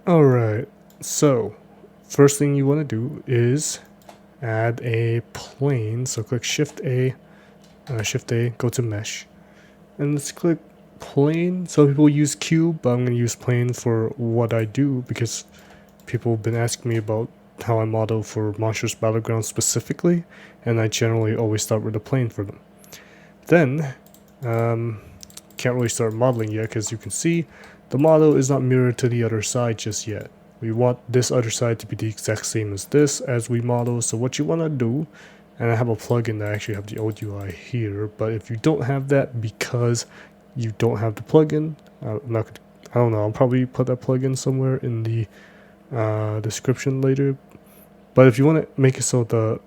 Alright, so first thing you want to do is add a plane. So click Shift A, go to Mesh, and let's click plane. Some people use cube, but I'm going to use plane for what I do because people have been asking me about how I model for Monsters Battlegrounds specifically, and I generally always start with a plane for them. Then, can't really start modeling yet because you can see the model is not mirrored to the other side just yet. We want this other side to be the exact same as this as we model. So what you want to do, and I have a plugin that actually have the old UI here, but if you don't have that because you don't have the plugin, I don't know, I'll probably put that plugin somewhere in the description later. But if you want to make it so the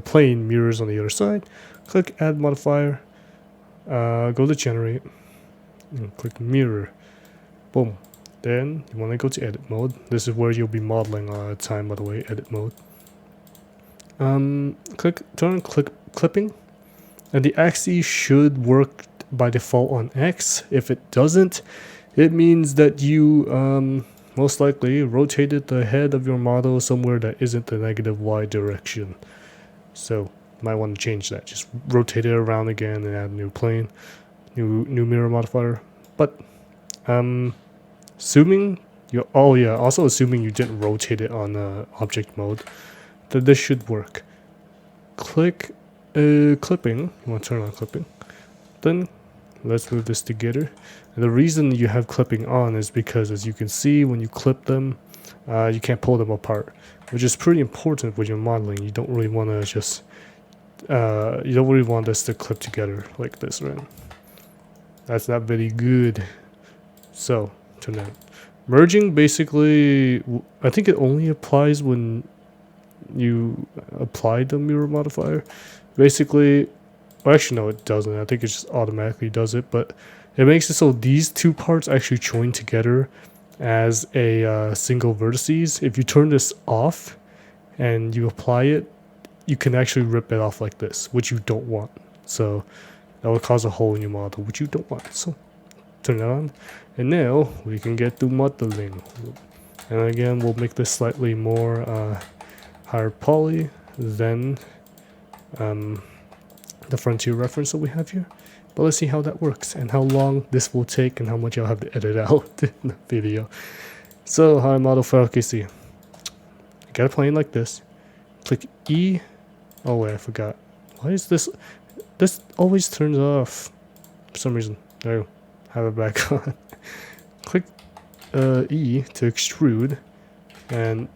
plane mirrors on the other side, click add modifier, go to generate, and click mirror. Boom. Then you want to go to edit mode. This is where you'll be modeling all the time, by the way. Edit mode. Turn on clipping, and the axis should work by default on X. If it doesn't, it means that you most likely rotated the head of your model somewhere that isn't the negative Y direction. So you might want to change that. Just rotate it around again and add a new plane, new mirror modifier. But assuming also assuming you didn't rotate it on object mode, that this should work. Click clipping. You want to turn on clipping. Then let's move this together. And the reason you have clipping on is because, as you can see, when you clip them, you can't pull them apart, which is pretty important when you're modeling. You don't really want to just you don't really want this to clip together like this, right? That's not very good. So turn that. Merging, basically, I think it only applies when you apply the mirror modifier. Basically, well, actually no, it doesn't. I think it just automatically does it, but it makes it so these two parts actually join together as a single vertices. If you turn this off and you apply it, you can actually rip it off like this, which you don't want. So that will cause a hole in your model, which you don't want. So turn it on, and now we can get to modeling. And again, we'll make this slightly more higher poly than the frontier reference that we have here. But let's see how that works and how long this will take and how much I'll have to edit out in the video. So how I model for LKC. I got a plane like this. Click E. Oh wait, I forgot. Why is this? This always turns off for some reason. There you go. Have it back on. Click E to extrude, and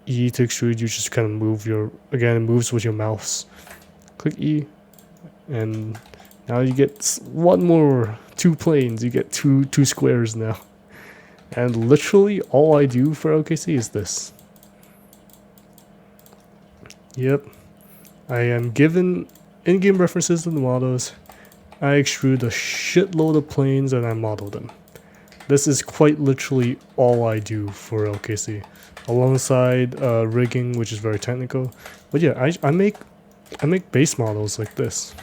E to extrude, you just kind of move your, again, it moves with your mouse. Click E, and now you get two planes. You get two squares now. And literally all I do for OKC is this. Yep. I am given in-game references to the models. I extrude a shitload of planes and I model them. This is quite literally all I do for LKC, alongside rigging, which is very technical. But yeah, I make base models like this,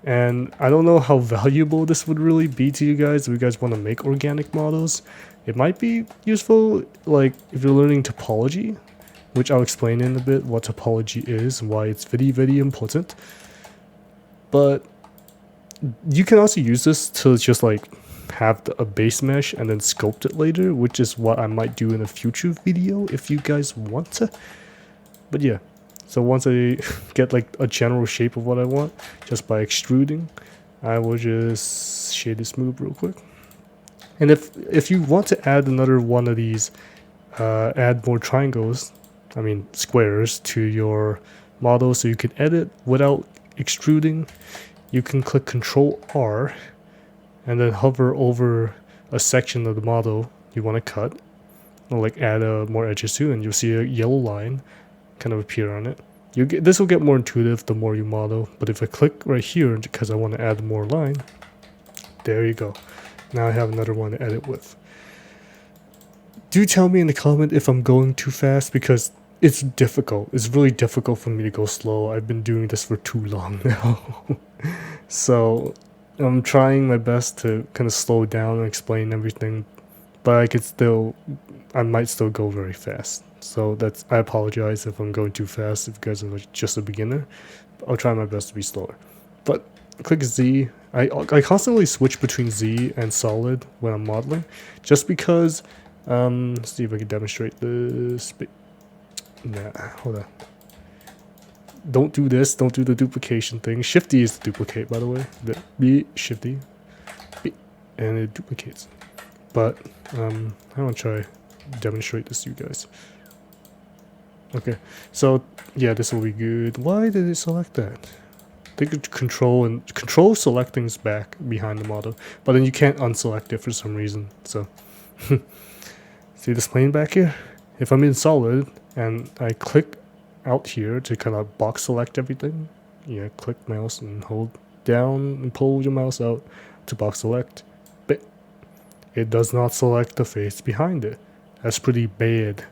and I don't know how valuable this would really be to you guys if you guys want to make organic models. It might be useful, like if you're learning topology, which I'll explain in a bit what topology is and why it's very, very important. But you can also use this to just like have a base mesh and then sculpt it later, which is what I might do in a future video if you guys want to. But yeah, so once I get like a general shape of what I want, just by extruding, I will just shade this smooth real quick. And if you want to add another one of these, add more triangles, I mean squares, to your model so you can edit without extruding, you can click Control R and then hover over a section of the model you want to cut, or like add more edges to, and you'll see a yellow line kind of appear on it. This will get more intuitive the more you model, but if I click right here because I want to add more line, there you go. Now I have another one to edit with. Do tell me in the comment if I'm going too fast, because it's difficult. It's really difficult for me to go slow. I've been doing this for too long now. So I'm trying my best to kind of slow down and explain everything. but I might still go very fast. So I apologize if I'm going too fast if you guys are like just a beginner. I'll try my best to be slower. But click Z. I constantly switch between Z and solid when I'm modeling, just because. Let's see if I can demonstrate this. Nah, hold on. Don't do this. Don't do the duplication thing. Shifty is to duplicate, by the way. The B shifty, B, and it duplicates. But I want to try demonstrate this to you guys. Okay, so yeah, this will be good. Why did it select that? I think control selecting's back behind the model, but then you can't unselect it for some reason. So see this plane back here? If I'm in solid and I click out here to kind of box select everything, yeah, click mouse and hold down and pull your mouse out to box select, but it does not select the face behind it. That's pretty bad.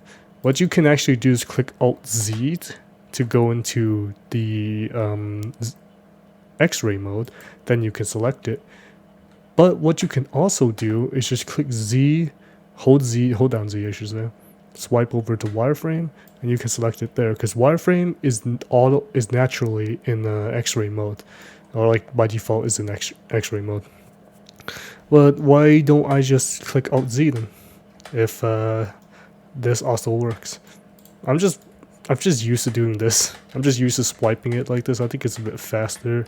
What you can actually do is click Alt Z to go into the X-ray mode, then you can select it. But what you can also do is just click Z, hold down Z, I should say, swipe over to wireframe, and you can select it there, because wireframe is naturally in the X-ray mode, or like by default is in X-ray mode. But why don't I just click Alt Z then, if this also works? I'm just used to doing this. I'm just used to swiping it like this. I think it's a bit faster,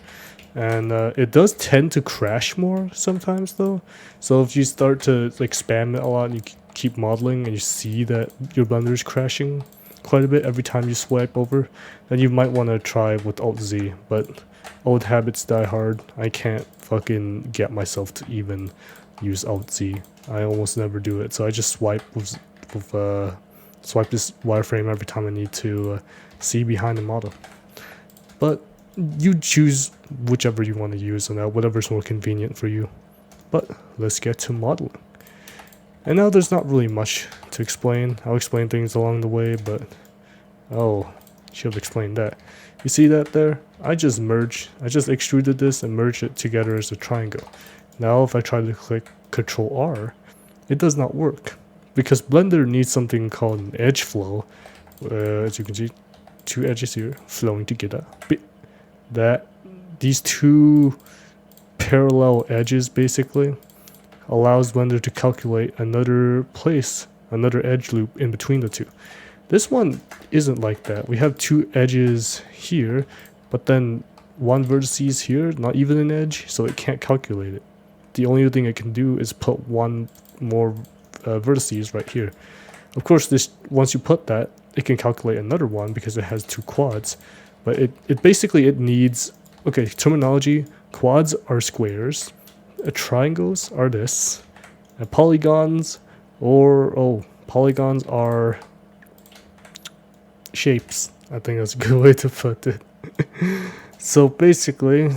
and it does tend to crash more sometimes though. So if you start to like spam it a lot and you keep modeling and you see that your Blender is crashing quite a bit every time you swipe over, then you might want to try with Alt Z. But old habits die hard. I can't fucking get myself to even use Alt Z. I almost never do it, so I just swipe swipe this wireframe every time I need to see behind the model. But you choose whichever you want to use, and whatever's more convenient for you. But let's get to modeling. And now there's not really much to explain. I'll explain things along the way, but oh, should have explained that. You see that there? I just extruded this and merged it together as a triangle. Now if I try to click Ctrl R, it does not work, because Blender needs something called an edge flow. As you can see, two edges here flowing together. These two parallel edges basically allows Blender to calculate another edge loop in between the two. This one isn't like that. We have two edges here, but then one vertices here, not even an edge, so it can't calculate it. The only thing it can do is put one more vertices right here. Of course, once you put that, it can calculate another one because it has two quads. But it basically needs, okay, terminology, quads are squares, triangles are this, and polygons are shapes. I think that's a good way to put it. So basically,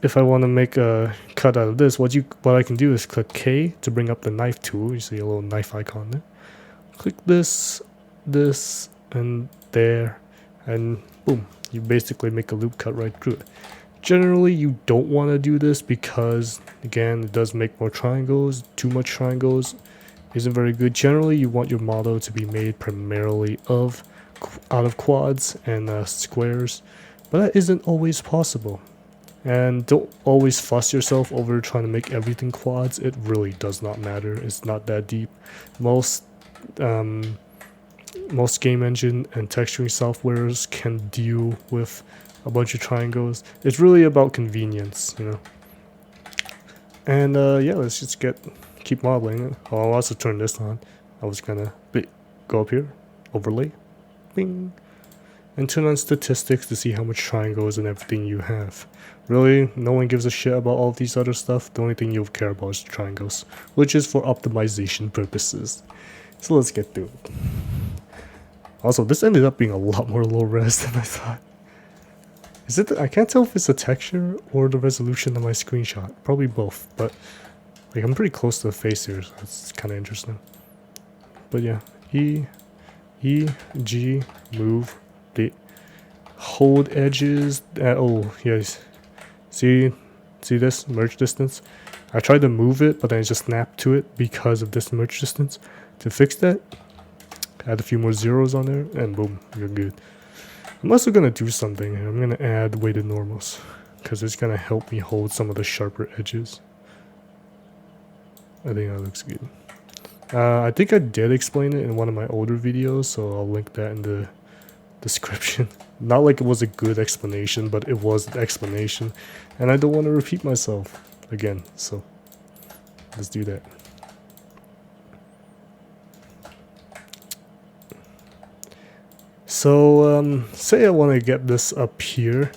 if I want to make a cut out of this, what I can do is click K to bring up the knife tool. You see a little knife icon there. Click this, and there, and boom, you basically make a loop cut right through it. Generally, you don't want to do this because, again, it does make more triangles. Too much triangles isn't very good. Generally, you want your model to be made primarily out of quads and squares, but that isn't always possible. And don't always fuss yourself over trying to make everything quads. It really does not matter. It's not that deep. Most game engine and texturing softwares can deal with a bunch of triangles. It's really about convenience, you know. And yeah, let's just keep modeling. I'll also turn this on. I was gonna go up here, overlay, bing, and turn on statistics to see how much triangles and everything you have. Really, no one gives a shit about all of these other stuff. The only thing you'll care about is triangles, which is for optimization purposes. So let's get through it. Also, this ended up being a lot more low res than I thought. I can't tell if it's the texture or the resolution of my screenshot. Probably both, but like I'm pretty close to the face here, so it's kind of interesting. But yeah, E, G, move, D, hold edges. Oh yes, see this merge distance. I tried to move it, but then it just snapped to it because of this merge distance. To fix that, add a few more zeros on there, and boom, you're good. I'm also going to do something here. I'm going to add weighted normals, because it's going to help me hold some of the sharper edges. I think that looks good. I think I did explain it in one of my older videos, so I'll link that in the description. Not like it was a good explanation, but it was an explanation, and I don't want to repeat myself again, so let's do that. So say I want to get this up here,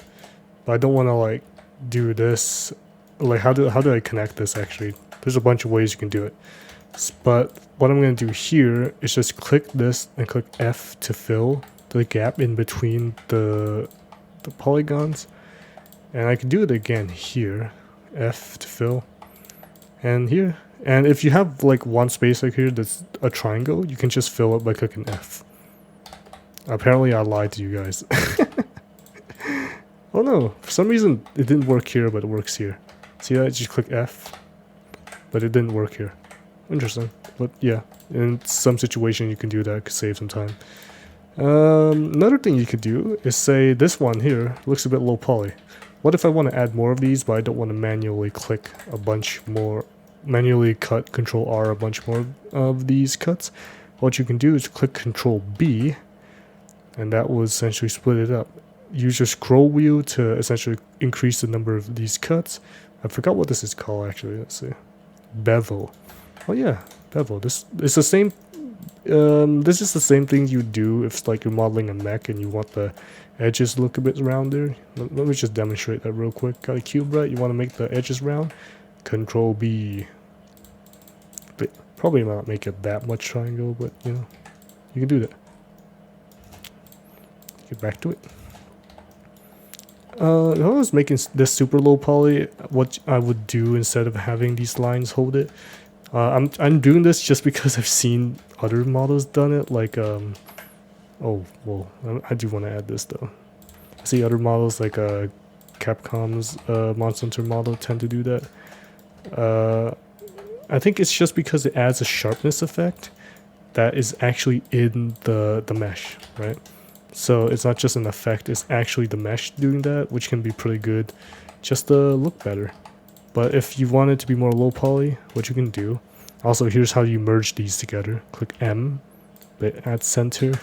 but I don't want to like do this. Like how do I connect this? Actually, there's a bunch of ways you can do it, but what I'm going to do here is just click this and click F to fill the gap in between the polygons, and I can do it again here, F to fill, and here. And if you have like one space like here that's a triangle, you can just fill it by clicking F. Apparently I lied to you guys. Oh no, for some reason it didn't work here, but it works here. See that? Just click F, but it didn't work here. Interesting, but yeah, in some situation you can do that to save some time. Another thing you could do is say this one here looks a bit low poly. What if I want to add more of these, but I don't want to manually click a bunch more, manually cut Control R a bunch more of these cuts? What you can do is click Control B, and that will essentially split it up. Use your scroll wheel to essentially increase the number of these cuts. I forgot what this is called actually. Let's see, bevel. Oh yeah, bevel. This is the same. This is the same thing you do if like you're modeling a mech and you want the edges to look a bit rounder. Let me just demonstrate that real quick. Got a cube, right? You want to make the edges round. Control B. But probably not make it that much triangle, but you know, you can do that. Get back to it. If I was making this super low poly, what I would do instead of having these lines hold it, I'm doing this just because I've seen other models done it. Like oh well, I do want to add this though. I see other models like Capcom's Monster Hunter model tend to do that. I think it's just because it adds a sharpness effect that is actually in the mesh, right? So it's not just an effect, it's actually the mesh doing that, which can be pretty good just to look better. But if you want it to be more low poly, what you can do, also here's how you merge these together. Click M, add center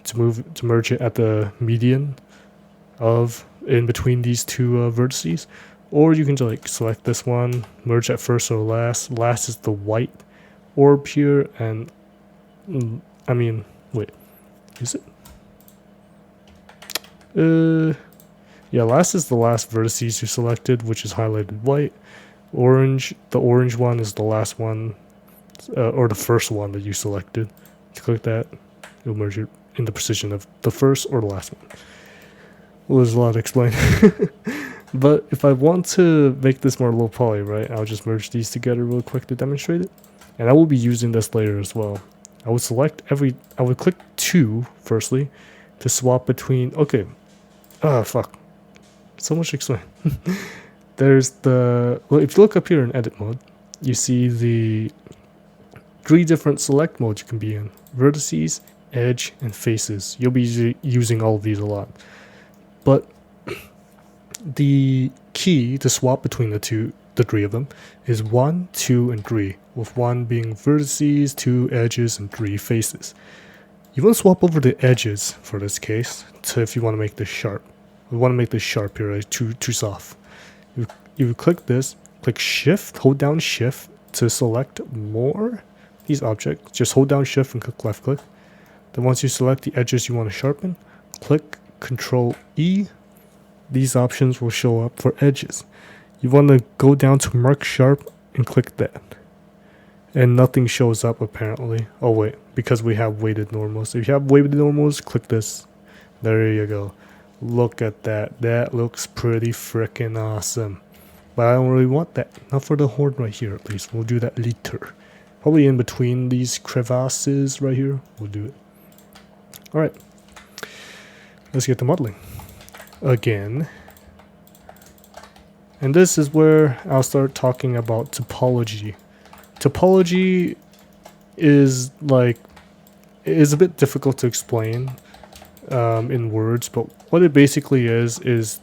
to merge it at the median of in between these two vertices. Or you can just like select this one, merge at first or last. Last is the white orb here, and I mean, wait, is it? Yeah, last is the last vertices you selected, which is highlighted white. Orange, the orange one is the last one, or the first one that you selected. You click that, it'll merge it in the position of the first or the last one. Well, there's a lot to explain. But if I want to make this more low poly, right, I'll just merge these together real quick to demonstrate it. And I will be using this later as well. I would select I would click 2 firstly to swap between, okay, fuck. So much to explain. There's well, if you look up here in edit mode, you see the 3 different select modes you can be in. Vertices, edge, and faces. You'll be using all of these a lot. But the key to swap between the 3 of them is 1, 2, and 3, with 1 being vertices, 2 edges, and 3 faces. You want to swap over the edges for this case, to if you want to make this sharp. We want to make this sharp here, right? Too soft. You click this, click Shift, hold down Shift to select more these objects. Just hold down Shift and click left click. Then once you select the edges you want to sharpen, click Control E. These options will show up for edges. You want to go down to Mark Sharp and click that. And nothing shows up apparently. Oh wait, because we have weighted normals. If you have weighted normals, click this. There you go. Look at that. That looks pretty freaking awesome. But I don't really want that. Not for the horn right here at least. We'll do that later. Probably in between these crevasses right here. We'll do it. Alright. Let's get to modeling. Again. And this is where I'll start talking about topology. Topology is is a bit difficult to explain in words, but what it basically is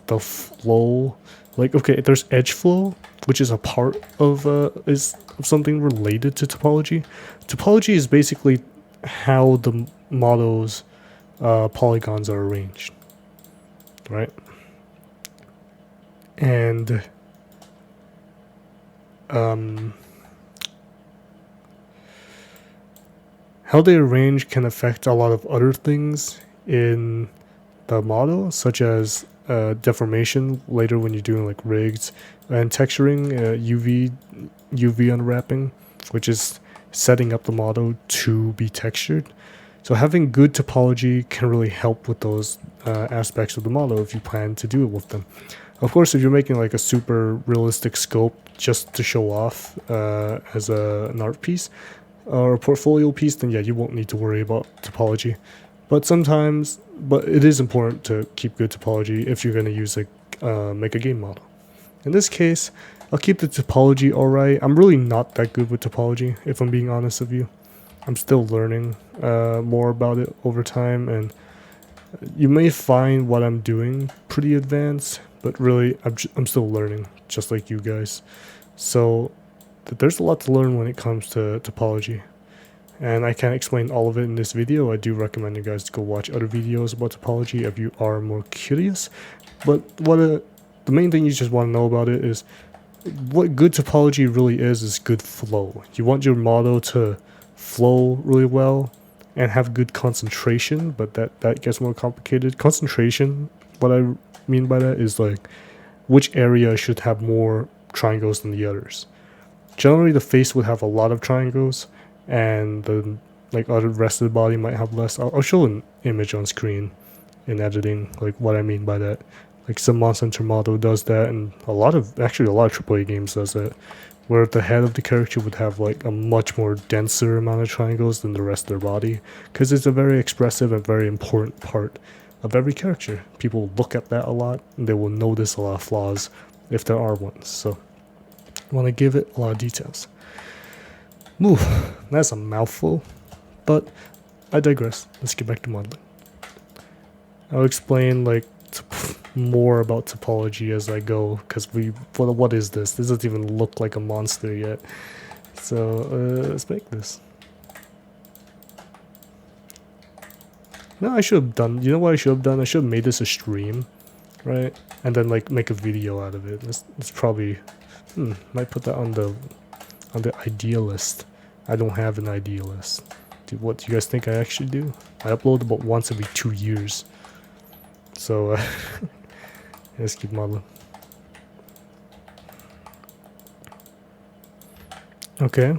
the flow. Like, okay, there's edge flow, which is a part of something related to topology. Topology is basically how the model's polygons are arranged, right? And how they arrange can affect a lot of other things in the model, such as deformation later when you're doing like rigs, and texturing, UV unwrapping, which is setting up the model to be textured. So having good topology can really help with those aspects of the model if you plan to do it with them. Of course, if you're making like a super realistic scope just to show off as an art piece or a portfolio piece, then yeah, you won't need to worry about topology. But it is important to keep good topology if you're going to use make a game model. In this case, I'll keep the topology alright. I'm really not that good with topology, if I'm being honest with you. I'm still learning more about it over time, and you may find what I'm doing pretty advanced, but really I'm still learning, just like you guys. So there's a lot to learn when it comes to topology, and I can't explain all of it in this video. I do recommend you guys to go watch other videos about topology if you are more curious. But the main thing you just want to know about it is what good topology really is good flow. You want your model to flow really well and have good concentration, but that gets more complicated. Concentration, what I mean by that is like which area should have more triangles than the others. Generally the face would have a lot of triangles, and the other rest of the body might have less. I'll show an image on screen in editing, like what I mean by that. Like some Monster Hunter model does that, and a lot of AAA games does that, where the head of the character would have like a much more denser amount of triangles than the rest of their body, because it's a very expressive and very important part of every character. People look at that a lot, and they will notice a lot of flaws if there are ones. So I want to give it a lot of details. That's a mouthful, but I digress. Let's get back to modeling. I'll explain more about topology as I go, because what is this? This doesn't even look like a monster yet. So let's make this. No, I should have done. You know what I should have done? I should have made this a stream, right? And then make a video out of it. It's probably might put that on the idea list. I don't have an idea list. What do you guys think I actually do? I upload about once every 2 years. So let's keep modeling. Okay,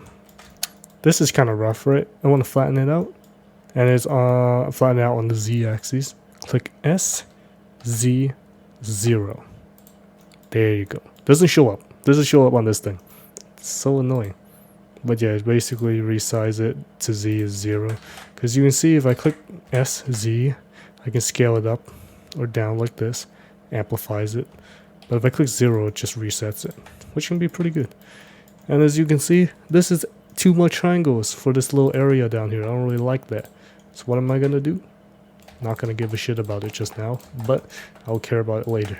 this is kind of rough, right? I want to flatten it out, and it's flatten out on the z-axis. Click S, Z, 0. There you go. Doesn't show up on this thing. It's so annoying. But yeah, basically resize it to Z is 0, because you can see if I click S, Z, I can scale it up or down like this, amplifies it. But if I click 0, it just resets it, which can be pretty good. And as you can see, this is too much triangles for this little area down here. I don't really like that. So what am I gonna do? Not gonna give a shit about it just now, but I'll care about it later.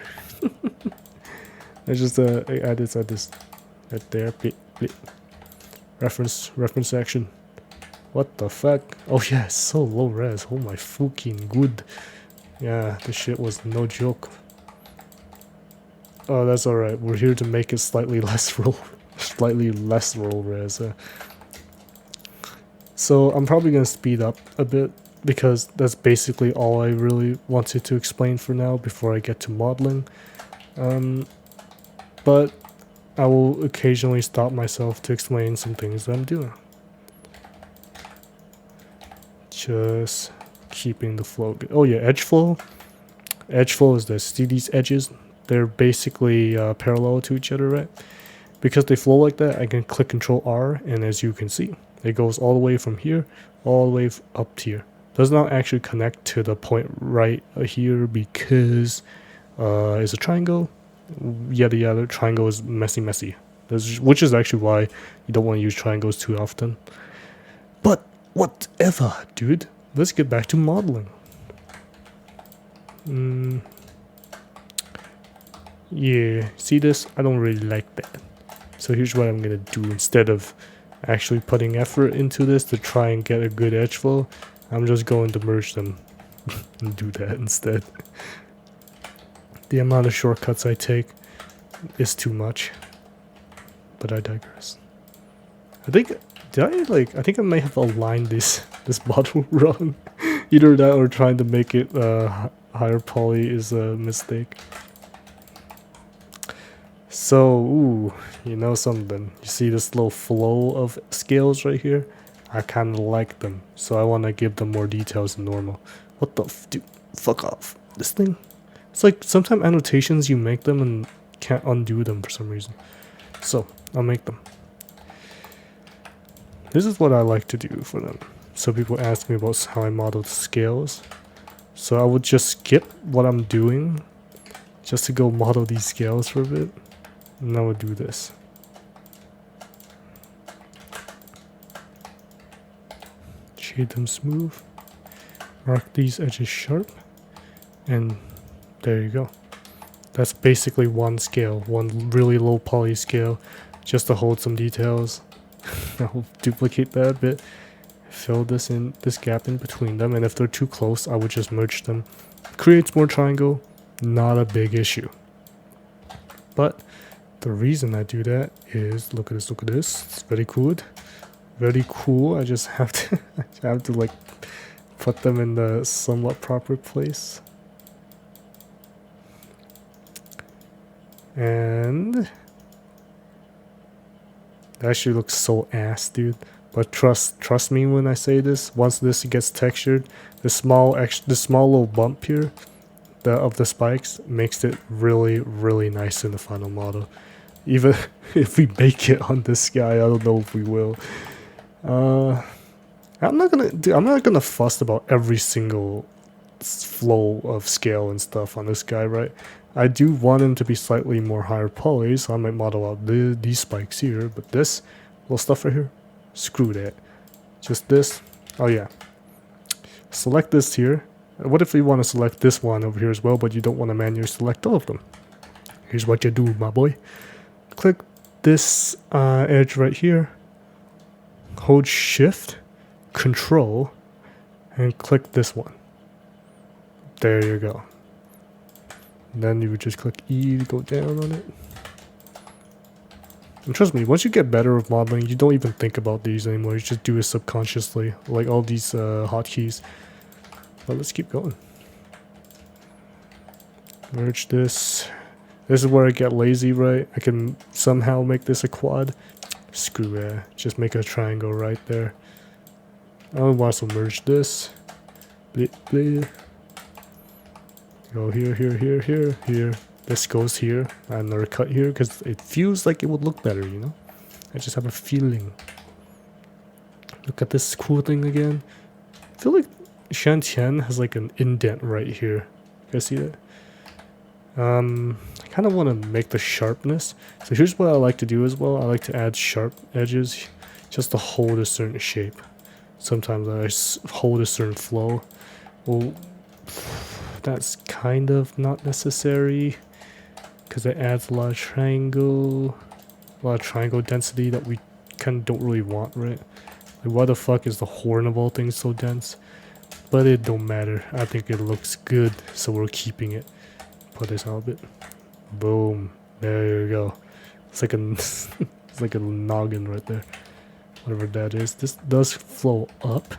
I just add this right there. Reference section. What the fuck? Oh yeah, it's so low res. Oh my fucking good. Yeah, this shit was no joke. Oh, that's alright. We're here to make it slightly less roll res. So I'm probably gonna speed up a bit, because that's basically all I really wanted to explain for now before I get to modeling. But I will occasionally stop myself to explain some things that I'm doing. Just keeping the flow good. Oh yeah, edge flow. Edge flow is this. See these edges? They're basically parallel to each other, right? Because they flow like that, I can click Control R, and as you can see, it goes all the way from here, all the way up here. Does not actually connect to the point right here because it's a triangle, yada yada. Triangle is messy. Which is actually why you don't want to use triangles too often. But whatever, dude. Let's get back to modeling. Yeah, see this? I don't really like that. So here's what I'm gonna do. Instead of actually putting effort into this to try and get a good edge flow, I'm just going to merge them and do that instead. The amount of shortcuts I take is too much, but I digress. I think I think I may have aligned this model wrong. Either that or trying to make it higher poly is a mistake. So, ooh, you know something. You see this little flow of scales right here? I kind of like them, so I want to give them more details than normal. What the dude? Fuck off. This thing? It's like sometimes annotations you make them and can't undo them for some reason. So, I'll make them. This is what I like to do for them. So people ask me about how I model the scales. So I would just skip what I'm doing just to go model these scales for a bit. And I would do this. Shade them smooth. Mark these edges sharp. And there you go. That's basically one scale. One really low poly scale. Just to hold some details. I'll duplicate that a bit. Fill this gap in between them. And if they're too close, I would just merge them. Creates more triangle. Not a big issue. But the reason I do that is, look at this, it's very cool. Very cool. I just have to, like put them in the somewhat proper place. And it actually looks so ass, dude. But trust me when I say this, once this gets textured, the small little bump here of the spikes makes it really nice in the final model. Even if we bake it on this guy, I don't know if we will. I'm not gonna fuss about every single flow of scale and stuff on this guy, right? I do want him to be slightly more higher poly, so I might model out these spikes here. But this little stuff right here, screw that. Just this. Oh yeah. Select this here. What if we want to select this one over here as well, but you don't want to manually select all of them? Here's what you do, my boy. Click this edge right here. Hold Shift, Control, and click this one. There you go. And then you would just click E to go down on it. And trust me, once you get better with modeling, you don't even think about these anymore. You just do it subconsciously, like all these hotkeys. But let's keep going. Merge this. This is where I get lazy, right? I can somehow make this a quad. Screw it. Just make a triangle right there. I would also merge this. Blit, blit. Go here. This goes here. Another cut here because it feels like it would look better, you know? I just have a feeling. Look at this cool thing again. I feel like Shantien has like an indent right here. You guys see that? I kind of want to make the sharpness. So here's what I like to do as well. I like to add sharp edges just to hold a certain shape. Sometimes I hold a certain flow. Well, that's kind of not necessary because it adds a lot of triangle density that we kind of don't really want, right? Like, why the fuck is the horn of all things so dense? But it don't matter. I think it looks good, so we're keeping it. Put this out a bit. Boom. There you go. It's like a it's like a noggin right there. Whatever that is. This does flow up.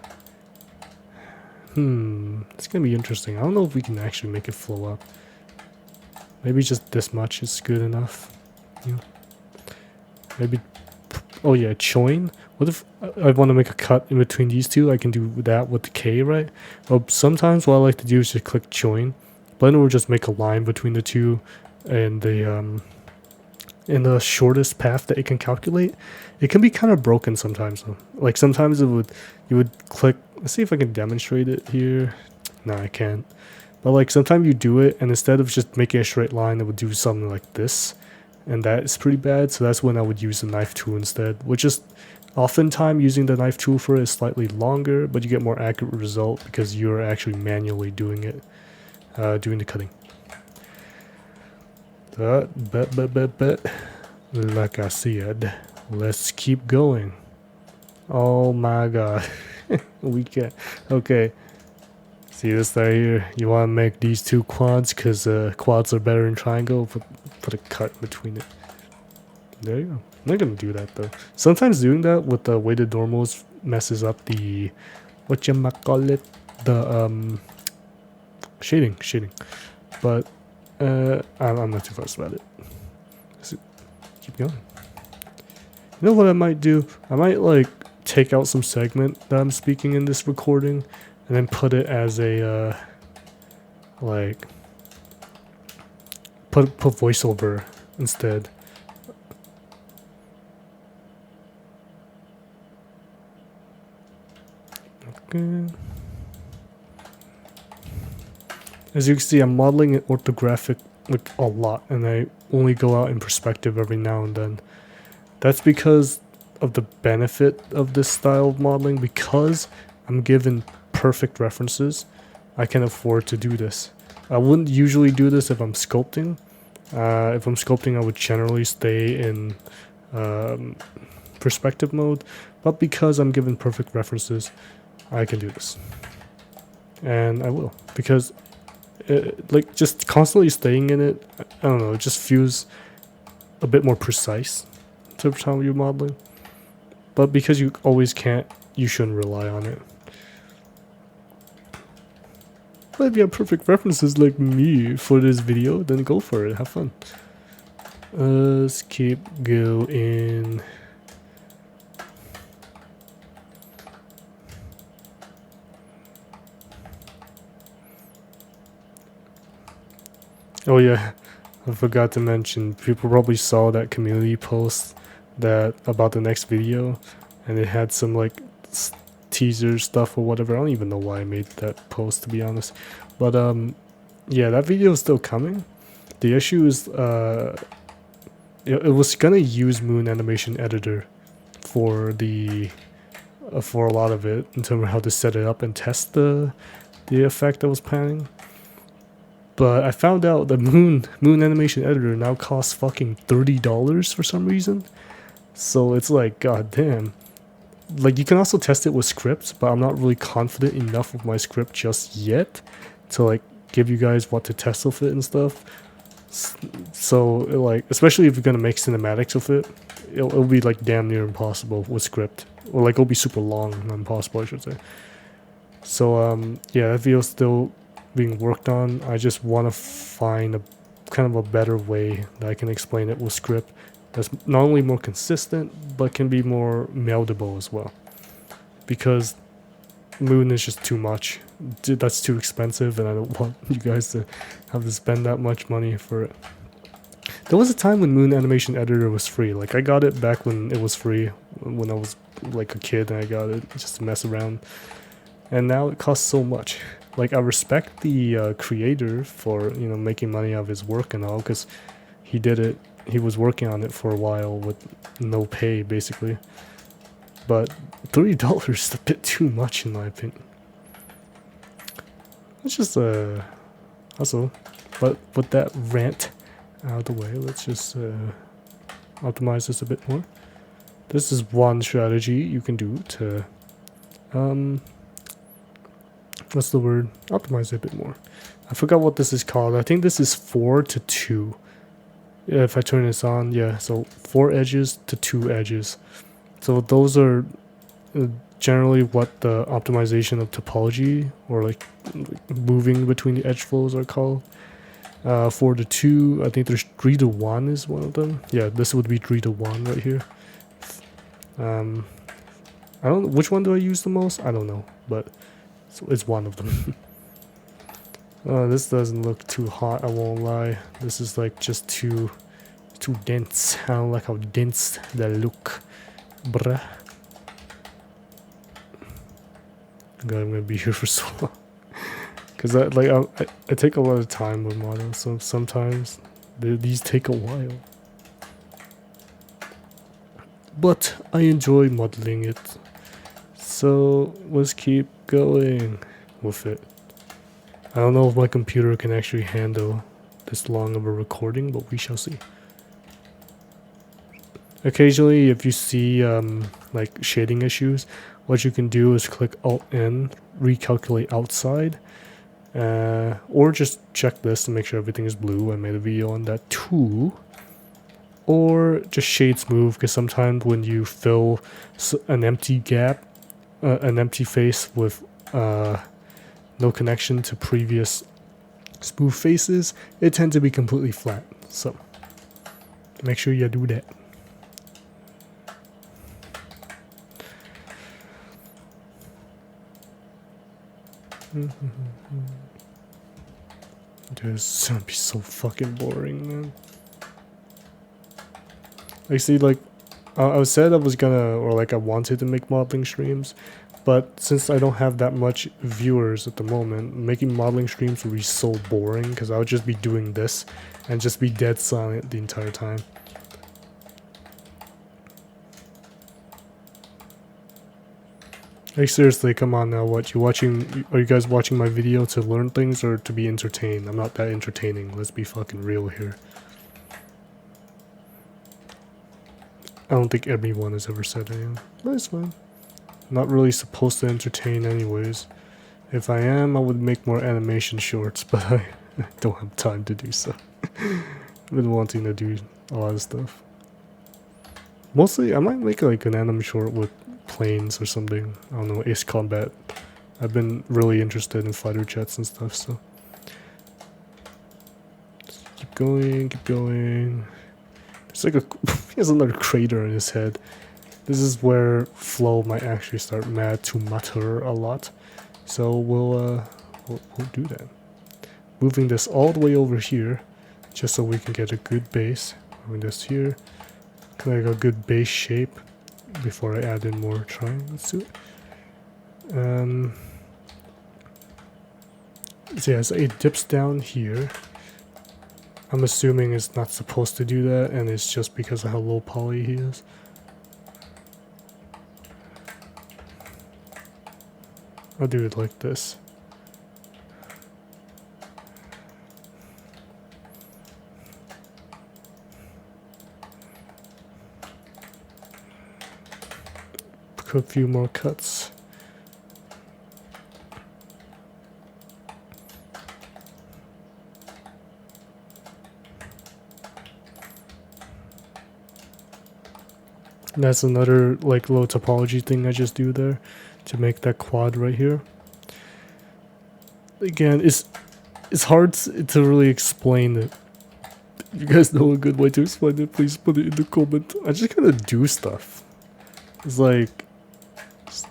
It's gonna be interesting. I don't know if we can actually make it flow up. Maybe just this much is good enough. Yeah. Maybe. Oh yeah, join. What if I want to make a cut in between these two? I can do that with the K, right? Well, sometimes what I like to do is just click join. Blender will just make a line between the two and in the shortest path that it can calculate. It can be kind of broken sometimes though. Like sometimes you would click, let's see if I can demonstrate it here. No, I can't. But like sometimes you do it and instead of just making a straight line, it would do something like this. And that is pretty bad. So that's when I would use the knife tool instead, which is oftentimes using the knife tool for it is slightly longer, but you get more accurate result because you're actually manually doing it, doing the cutting. But like I said, let's keep going. Oh my god. We can't. Okay. See this right here? You want to make these two quads because quads are better than triangle. Put a cut between it. There you go. I'm not gonna do that though. Sometimes doing that with the weighted normals messes up the whatchamacallit, the shading. But I'm not too fussed about it. So, keep going. You know what I might do? I might like take out some segment that I'm speaking in this recording and then put it as a like put voiceover instead. Okay. As you can see, I'm modeling it orthographic like a lot, and I only go out in perspective every now and then. That's because of the benefit of this style of modeling. Because I'm given perfect references, I can afford to do this. I wouldn't usually do this if I'm sculpting. If I'm sculpting, I would generally stay in perspective mode, but because I'm given perfect references, I can do this. And I will, because like just constantly staying in it, I don't know, it just feels a bit more precise to the time you're modeling. But because you always can't, you shouldn't rely on it. But if you have perfect references like me for this video, then go for it, have fun. Let's keep going. Oh yeah, I forgot to mention, people probably saw that community post that about the next video, and it had some like teaser stuff or whatever. I don't even know why I made that post, to be honest. But yeah, that video is still coming. The issue is it was gonna use Moon Animation Editor for the for a lot of it in terms of how to set it up and test the effect I was planning. But I found out the Moon Animation Editor now costs fucking $30 for some reason. So it's like, god damn. Like, you can also test it with scripts, but I'm not really confident enough with my script just yet to like give you guys what to test with it and stuff. So like, especially if you're gonna make cinematics with it, it'll be like damn near impossible with script, or like it'll be super long, not impossible I should say. So yeah, that video's still being worked on. I just want to find a kind of a better way that I can explain it with script that's not only more consistent but can be more meldable as well, because Moon is just too much. That's too expensive, and I don't want you guys to have to spend that much money for it. There was a time when Moon Animation Editor was free. Like, I got it back when it was free, when I was like a kid, and I got it just to mess around. And now it costs so much. Like, I respect the creator for, you know, making money out of his work and all, because he did it. He was working on it for a while with no pay, basically. But $30 is a bit too much, in my opinion. Let's just also, but with that rant out of the way, let's just optimize this a bit more. This is one strategy you can do to what's the word? Optimize it a bit more. I forgot what this is called. I think this is 4 to 2. Yeah, if I turn this on, yeah. So 4 edges to 2 edges. So those are generally what the optimization of topology, or like moving between the edge flows, are called. 4 to 2. I think there's 3 to 1 is one of them. Yeah, this would be 3 to 1 right here. I don't know which one do I use the most. I don't know, but it's one of them. This doesn't look too hot, I won't lie. This is like just too dense. I don't like how dense they look, bruh. God, I'm gonna be here for so long. Because I take a lot of time with models, so sometimes these take a while. But I enjoy modeling it, so let's keep going with it. I don't know if my computer can actually handle this long of a recording, but we shall see. Occasionally, if you see like shading issues, what you can do is click Alt-N, recalculate outside, or just check this to make sure everything is blue. I made a video on that too. Or just shade smooth, because sometimes when you fill an empty gap, an empty face with no connection to previous smooth faces, it tends to be completely flat. So make sure you do that. Dude, it's gonna be so fucking boring, man. I see, like, I said I was gonna, or like I wanted to make modeling streams, but since I don't have that much viewers at the moment, making modeling streams would be so boring, because I would just be doing this and just be dead silent the entire time. Like, seriously, come on now, what, are you guys watching my video to learn things or to be entertained? I'm not that entertaining, let's be fucking real here. I don't think everyone has ever said I am, but it's fine. I'm not really supposed to entertain anyways. If I am, I would make more animation shorts, but I don't have time to do so. I've been wanting to do a lot of stuff. Mostly, I might make like an anime short with planes or something. I don't know, Ace Combat. I've been really interested in fighter jets and stuff, so. Just keep going, keep going. It's like he has another crater in his head. This is where flow might actually start to matter a lot. So we'll do that. Moving this all the way over here, just so we can get a good base. Moving this here, like a good base shape before I add in more triangles to it. So yeah, so it dips down here. I'm assuming it's not supposed to do that, and it's just because of how low poly he is. I'll do it like this. Put a few more cuts. That's another like low topology thing I just do there to make that quad right here. Again, it's hard to really explain it. If you guys know a good way to explain it, please put it in the comment. I just kind of do stuff. It's like,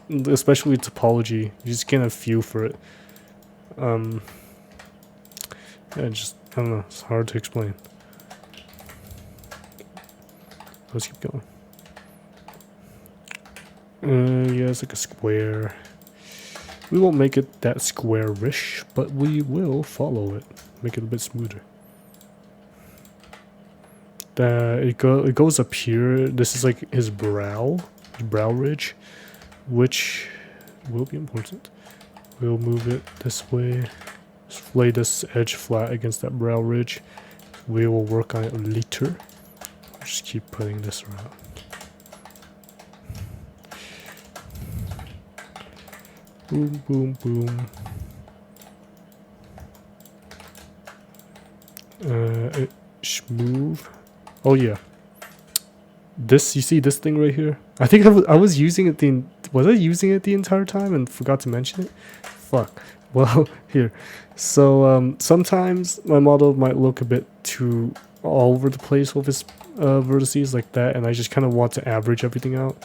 especially topology, you just kind of feel for it. Yeah, just, I don't know, it's hard to explain. Let's keep going. Yeah, it's like a square. We won't make it that square-ish, but we will follow it. Make it a bit smoother. It goes up here. This is like his brow ridge, which will be important. We'll move it this way. Just lay this edge flat against that brow ridge. We will work on it later. Just keep putting this around. Boom, boom, boom. Move. Oh yeah. This, you see this thing right here? I think I was using it was I using it the entire time and forgot to mention it? Fuck. Well, here. So sometimes my model might look a bit too all over the place with its vertices like that, and I just kind of want to average everything out.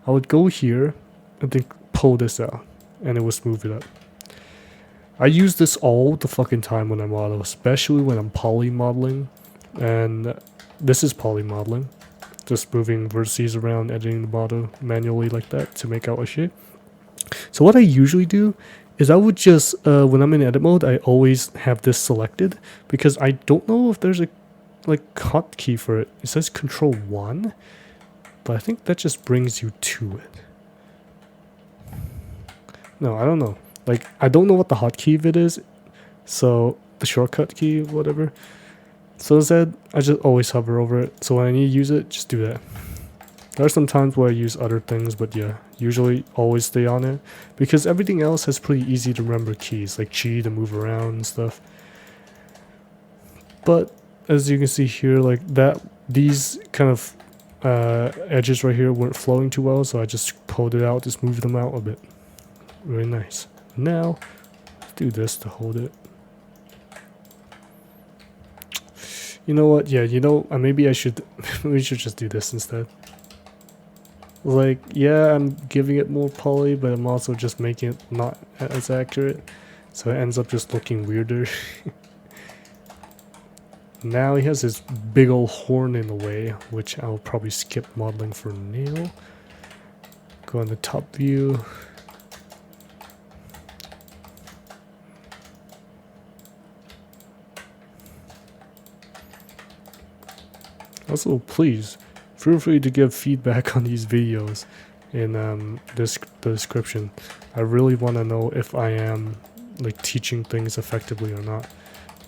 I would go here and then pull this out, and it will smooth it up. I use this all the fucking time when I model, especially when I'm poly modeling, and this is poly modeling. Just moving vertices around, editing the model manually like that to make out a shape. So what I usually do is I would just, when I'm in edit mode, I always have this selected because I don't know if there's a like hotkey for it. It says Control 1, but I think that just brings you to it. No, I don't know. Like, I don't know what the hotkey of it is, so the shortcut key, whatever. So instead, I just always hover over it. So when I need to use it, just do that. There are some times where I use other things, but yeah, usually always stay on it because everything else has pretty easy to remember keys, like G to move around and stuff. But as you can see here, like that, these kind of edges right here weren't flowing too well, so I just pulled it out, just moved them out a bit. Very nice. Now, let's do this to hold it. You know what? Yeah, you know, maybe I should, we should just do this instead. Like, yeah, I'm giving it more poly, but I'm also just making it not as accurate, so it ends up just looking weirder. Now he has this big old horn in the way, which I'll probably skip modeling for now. Go on the top view. Also, please feel free to give feedback on these videos in the description. I really want to know if I am like teaching things effectively or not.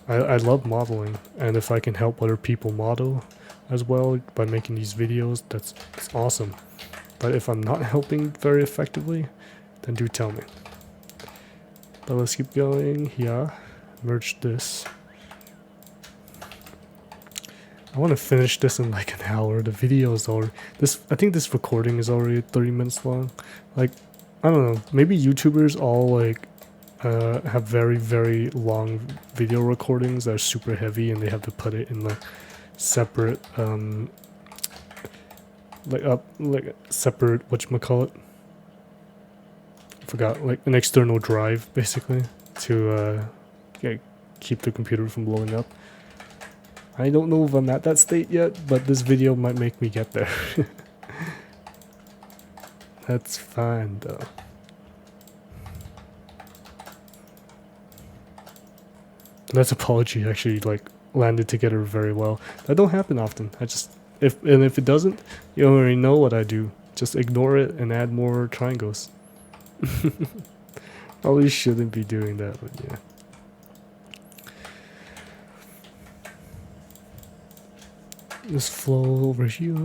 I love modeling, and if I can help other people model as well by making these videos, that's awesome. But if I'm not helping very effectively, then do tell me. But let's keep going. Yeah, merge this. I want to finish this in like an hour. The video is already I think this recording is already 30 minutes long. Like, I don't know, maybe YouTubers all like have very long video recordings that are super heavy and they have to put it in like separate separate whatchamacallit, I forgot, like an external drive basically to keep the computer from blowing up. I don't know if I'm at that state yet, but this video might make me get there. That's fine though. That apology actually like landed together very well. That don't happen often. If it doesn't, you already know what I do. Just ignore it and add more triangles. Probably shouldn't be doing that, but yeah. This flow over here.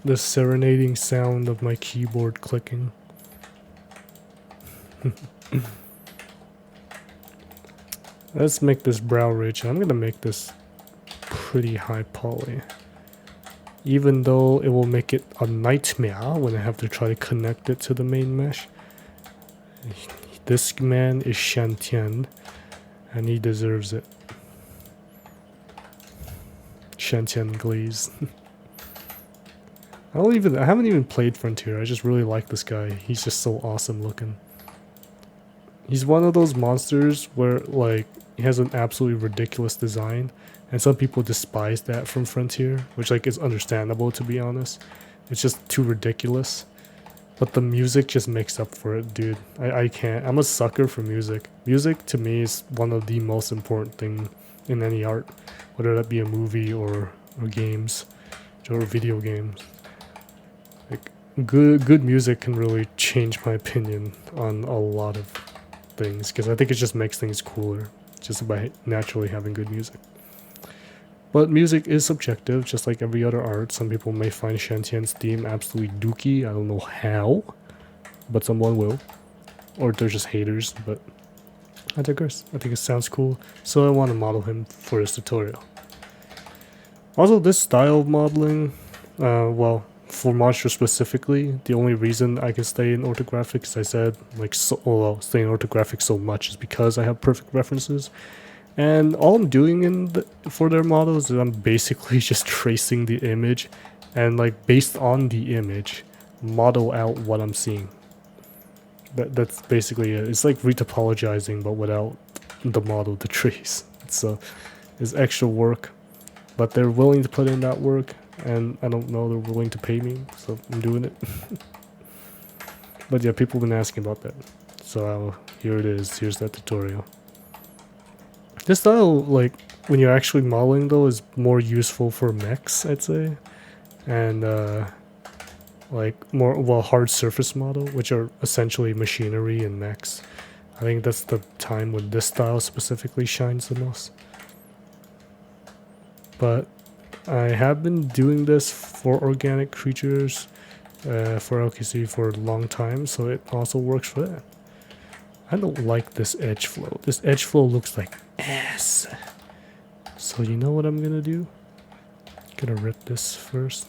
The serenading sound of my keyboard clicking. Let's make this brow ridge. I'm gonna make this pretty high poly, even though it will make it a nightmare when I have to try to connect it to the main mesh. This man is Shantien, and he deserves it. Shantien glaze. I haven't even played Frontier. I just really like this guy. He's just so awesome looking. He's one of those monsters where like he has an absolutely ridiculous design, and some people despise that from Frontier, which like is understandable, to be honest. It's just too ridiculous. But the music just makes up for it, dude. I can't. I'm a sucker for music. Music to me is one of the most important thing in any art, whether that be a movie or games or video games. Like good music can really change my opinion on a lot of things, because I think it just makes things cooler just by naturally having good music. But music is subjective, just like every other art. Some people may find Shantien's theme absolutely dookie. I don't know how, but someone will. Or they're just haters, but I digress. I think it sounds cool, so I want to model him for this tutorial. Also, this style of modeling, well, for Monster specifically, the only reason I can stay in orthographic, as I said, like stay in orthographic so much, is because I have perfect references. And all I'm doing for their models is I'm basically just tracing the image and like based on the image, model out what I'm seeing. That's basically it. It's like retopologizing but without the model to trace. It's extra work, but they're willing to put in that work. and I don't know they're willing to pay me, so I'm doing it. But yeah, people have been asking about that. So here it is. Here's that tutorial. This style, like, when you're actually modeling though, is more useful for mechs, I'd say. And like more, well, hard surface model, which are essentially machinery and mechs. I think that's the time when this style specifically shines the most. But I have been doing this for organic creatures, for LKC for a long time, so it also works for that. I don't like this edge flow. This edge flow looks like ass. So you know what I'm gonna do? Gonna rip this first.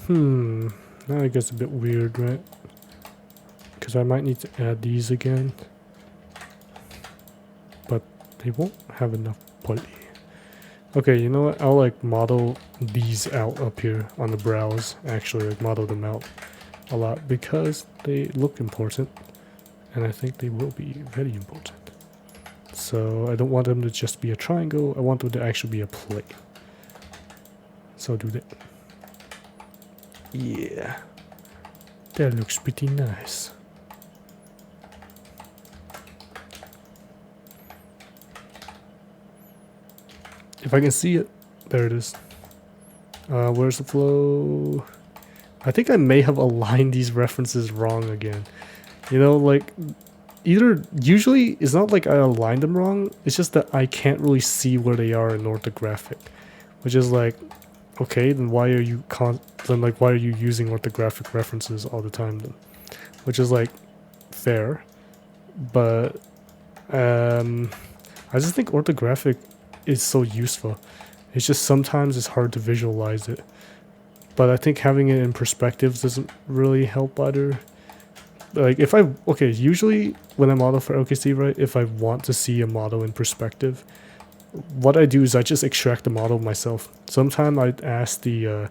Now it gets a bit weird, right? Because I might need to add these again. But they won't have enough poly. Okay, you know what? I'll like model these out up here on the brows. Actually, like model them out a lot because they look important. And I think they will be very important. So I don't want them to just be a triangle. I want them to actually be a plate. So I'll do that. Yeah. That looks pretty nice. If I can see it, there it is. Where's the flow? I think I may have aligned these references wrong again. You know, like, usually, it's not like I aligned them wrong, it's just that I can't really see where they are in orthographic. Which is like, okay, then why are you why are you using orthographic references all the time then? Which is like, fair. But, I just think orthographic is so useful. It's just sometimes it's hard to visualize it. But I think having it in perspectives doesn't really help either. Like if usually when I model for OKC, right, if I want to see a model in perspective, what I do is I just extract the model myself. Sometimes I'd ask the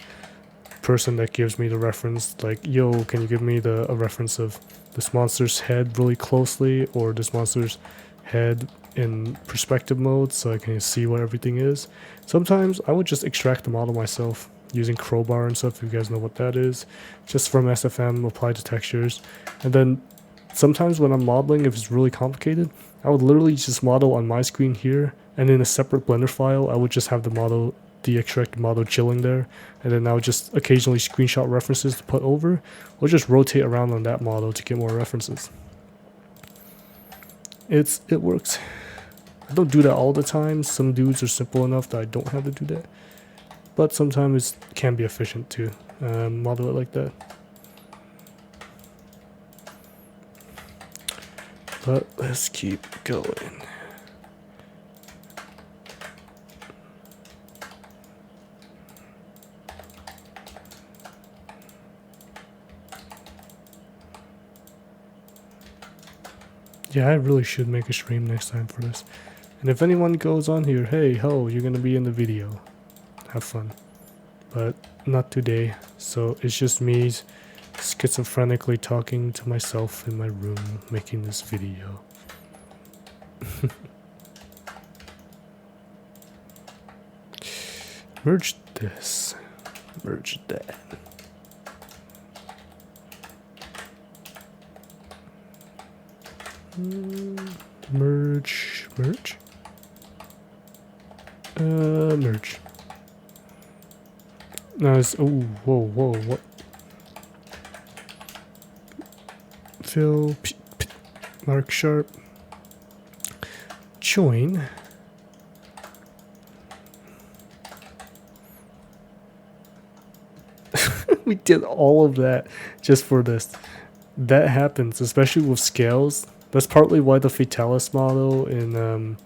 person that gives me the reference, like, yo, can you give me a reference of this monster's head really closely, or this monster's head in perspective mode so I can see what everything is. Sometimes I would just extract the model myself using crowbar and stuff, if you guys know what that is, just from SFM, apply to textures. And then sometimes when I'm modeling, if it's really complicated, I would literally just model on my screen here, and in a separate Blender file I would just have the extracted model chilling there, and then I would just occasionally screenshot references to put over, or just rotate around on that model to get more references. It works. I don't do that all the time. Some dudes are simple enough that I don't have to do that. But sometimes it can be efficient to model it like that. But let's keep going. Yeah, I really should make a stream next time for this. And if anyone goes on here, hey, ho, you're gonna be in the video. Have fun. But not today. So it's just me schizophrenically talking to myself in my room, making this video. Merge this. Merge that. Merge. Merge? Merge. Nice. Oh, whoa, what? Fill, mark sharp. Join. We did all of that just for this. That happens, especially with scales. That's partly why the Fatalis model in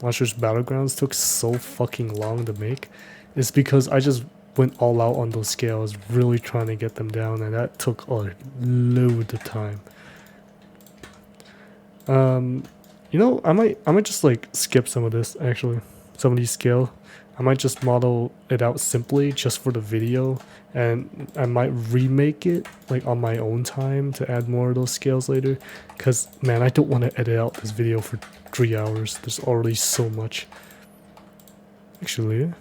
Monsters Battlegrounds took so fucking long to make. Is because I just went all out on those scales, really trying to get them down, and that took a load of time. You know, I might just like skip some of this actually, some of these scale. I might just model it out simply just for the video, and I might remake it like on my own time to add more of those scales later, because man, I don't want to edit out this video for 3 hours. There's already so much. Actually,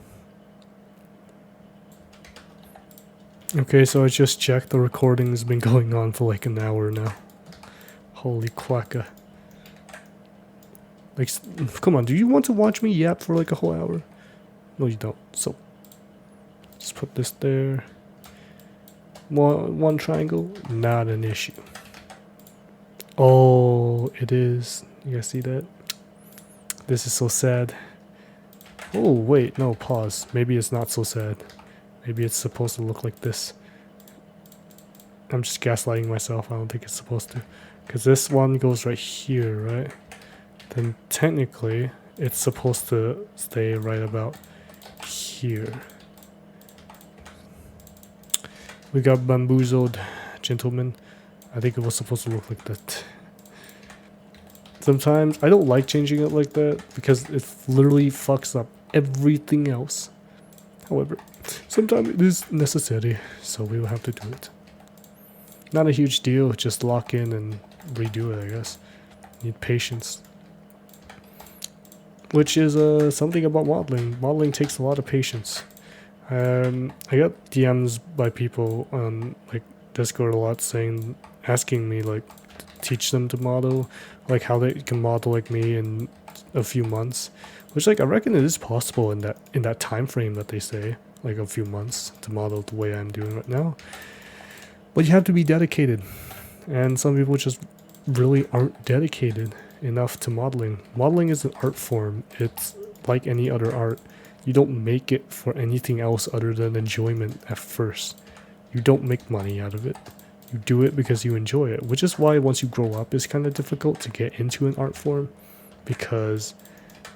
okay, so I just checked, the recording has been going on for like an hour now. Holy quacka. Like, come on, do you want to watch me yap for like a whole hour? No, you don't. So, just put this there. One triangle, not an issue. Oh, it is. You guys see that? This is so sad. Oh, wait, no, pause. Maybe it's not so sad. Maybe it's supposed to look like this. I'm just gaslighting myself. I don't think it's supposed to. Because this one goes right here, right? Then technically, it's supposed to stay right about here. We got bamboozled, gentlemen. I think it was supposed to look like that. Sometimes I don't like changing it like that because it literally fucks up everything else. However, sometimes it is necessary, so we will have to do it. Not a huge deal, just lock in and redo it, I guess. Need patience. Which is something about modeling. Modeling takes a lot of patience. I got DMs by people on like Discord a lot asking me like to teach them to model, like how they can model like me in a few months. Which like I reckon it is possible in that time frame that they say, like a few months to model the way I'm doing right now. But you have to be dedicated, and some people just really aren't dedicated enough to modeling. Modeling is an art form. It's like any other art. You don't make it for anything else other than enjoyment at first. You don't make money out of it. You do it because you enjoy it, which is why once you grow up it's kind of difficult to get into an art form, because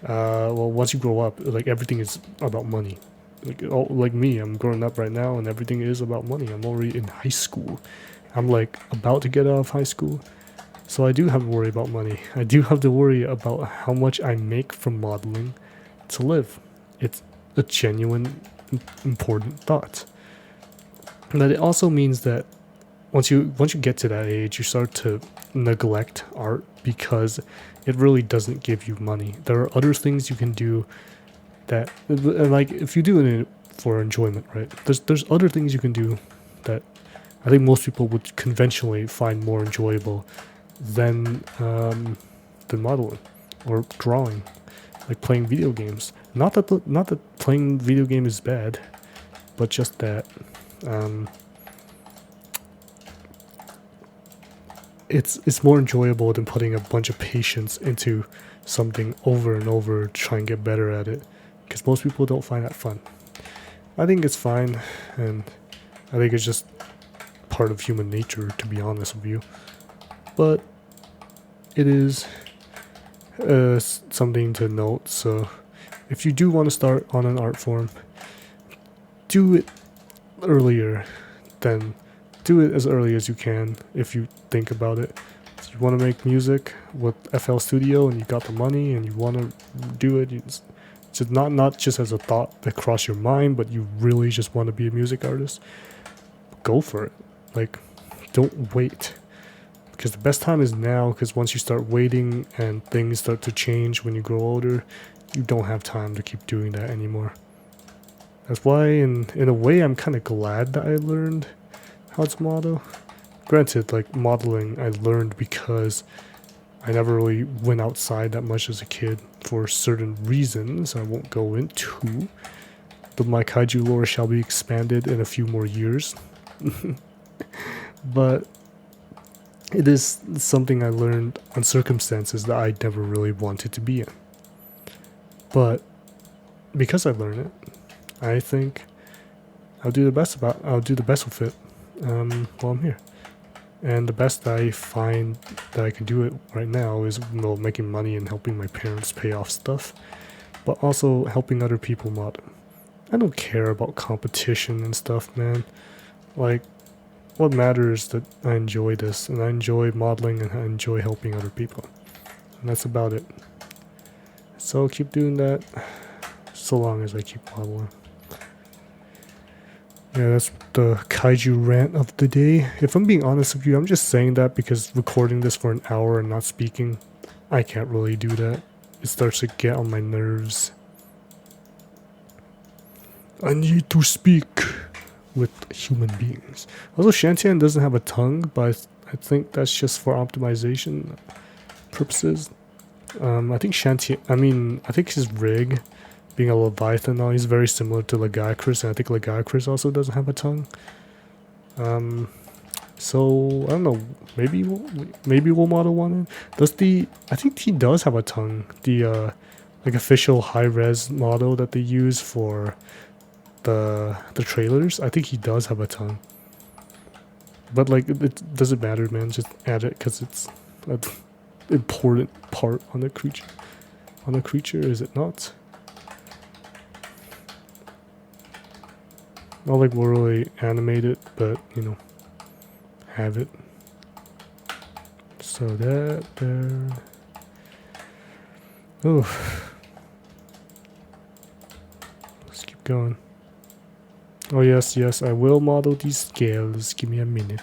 well, once you grow up, like everything is about money. Like me, I'm growing up right now and everything is about money. I'm already in high school. I'm like about to get out of high school. So I do have to worry about money. I do have to worry about how much I make from modeling to live. It's a genuine important thought. But it also means that once you get to that age, you start to neglect art because it really doesn't give you money. There are other things you can do that, like if you do it for enjoyment, right? There's other things you can do that I think most people would conventionally find more enjoyable than modeling or drawing, like playing video games. Not that playing video game is bad, but just that it's more enjoyable than putting a bunch of patience into something over and over to try and get better at it, because most people don't find that fun. I think it's fine, and I think it's just part of human nature, to be honest with you. But it is something to note. So if you do want to start on an art form, do it earlier. Then do it as early as you can if you think about it. If you want to make music with FL Studio and you got the money and you want to do it, it's just not just as a thought that crossed your mind, but you really just want to be a music artist, go for it. Like, don't wait. Because the best time is now, because once you start waiting and things start to change when you grow older, you don't have time to keep doing that anymore. That's why, in a way, I'm kind of glad that I learned how to model. Granted, like, modeling I learned because I never really went outside that much as a kid for certain reasons I won't go into. My kaiju lore shall be expanded in a few more years. But it is something I learned on circumstances that I never really wanted to be in. But because I learned it, I think I'll do the best with it while I'm here. And the best I find that I can do it right now is, well, making money and helping my parents pay off stuff, but also helping other people mod. I don't care about competition and stuff, man. Like, what matters is that I enjoy this, and I enjoy modeling, and I enjoy helping other people. And that's about it. So keep doing that. so long as I keep modeling. Yeah, that's the kaiju rant of the day. If I'm being honest with you, I'm just saying that because recording this for an hour and not speaking, I can't really do that. It starts to get on my nerves. I need to speak with human beings. Also, Shantien doesn't have a tongue, but I think that's just for optimization purposes. I think I think his rig, being a Leviathan now, he's very similar to Legaicrus, and I think Legaicrus also doesn't have a tongue. So I don't know. Maybe we'll model one. I think he does have a tongue. The like official high res model that they use for the trailers. I think he does have a tongue. But like it doesn't matter, man. Just add it because it's an important part on the creature. Is it not? Not like we'll really animate it, but you know, have it. So that there. Oh, let's keep going. Oh yes, I will model these scales. Give me a minute.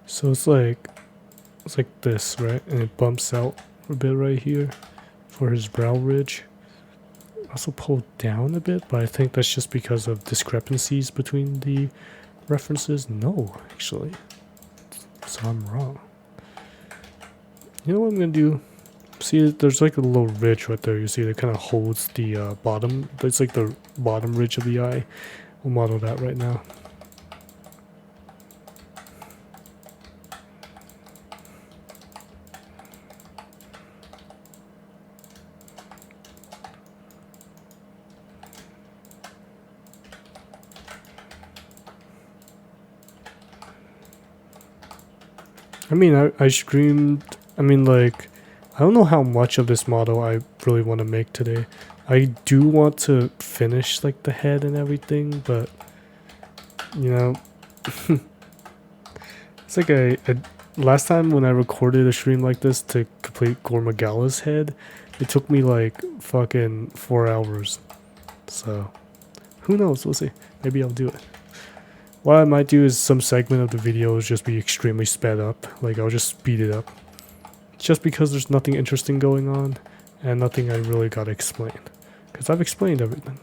So it's like this, right? And it bumps out a bit right here for his brow ridge. Also pulled down a bit, but I think that's just because of discrepancies between the references. No, actually. So I'm wrong. You know what I'm gonna do? See, there's like a little ridge right there. You see that kind of holds the bottom. It's like the bottom ridge of the eye. We'll model that right now. I mean, I streamed, I mean, like, I don't know how much of this model I really want to make today. I do want to finish, like, the head and everything, but, you know, it's like last time when I recorded a stream like this to complete Gormagala's head, it took me, like, fucking 4 hours. So, who knows, we'll see. Maybe I'll do it. What I might do is some segment of the video just be extremely sped up. Like, I'll just speed it up. Just because there's nothing interesting going on and nothing I really gotta explain. Because I've explained everything.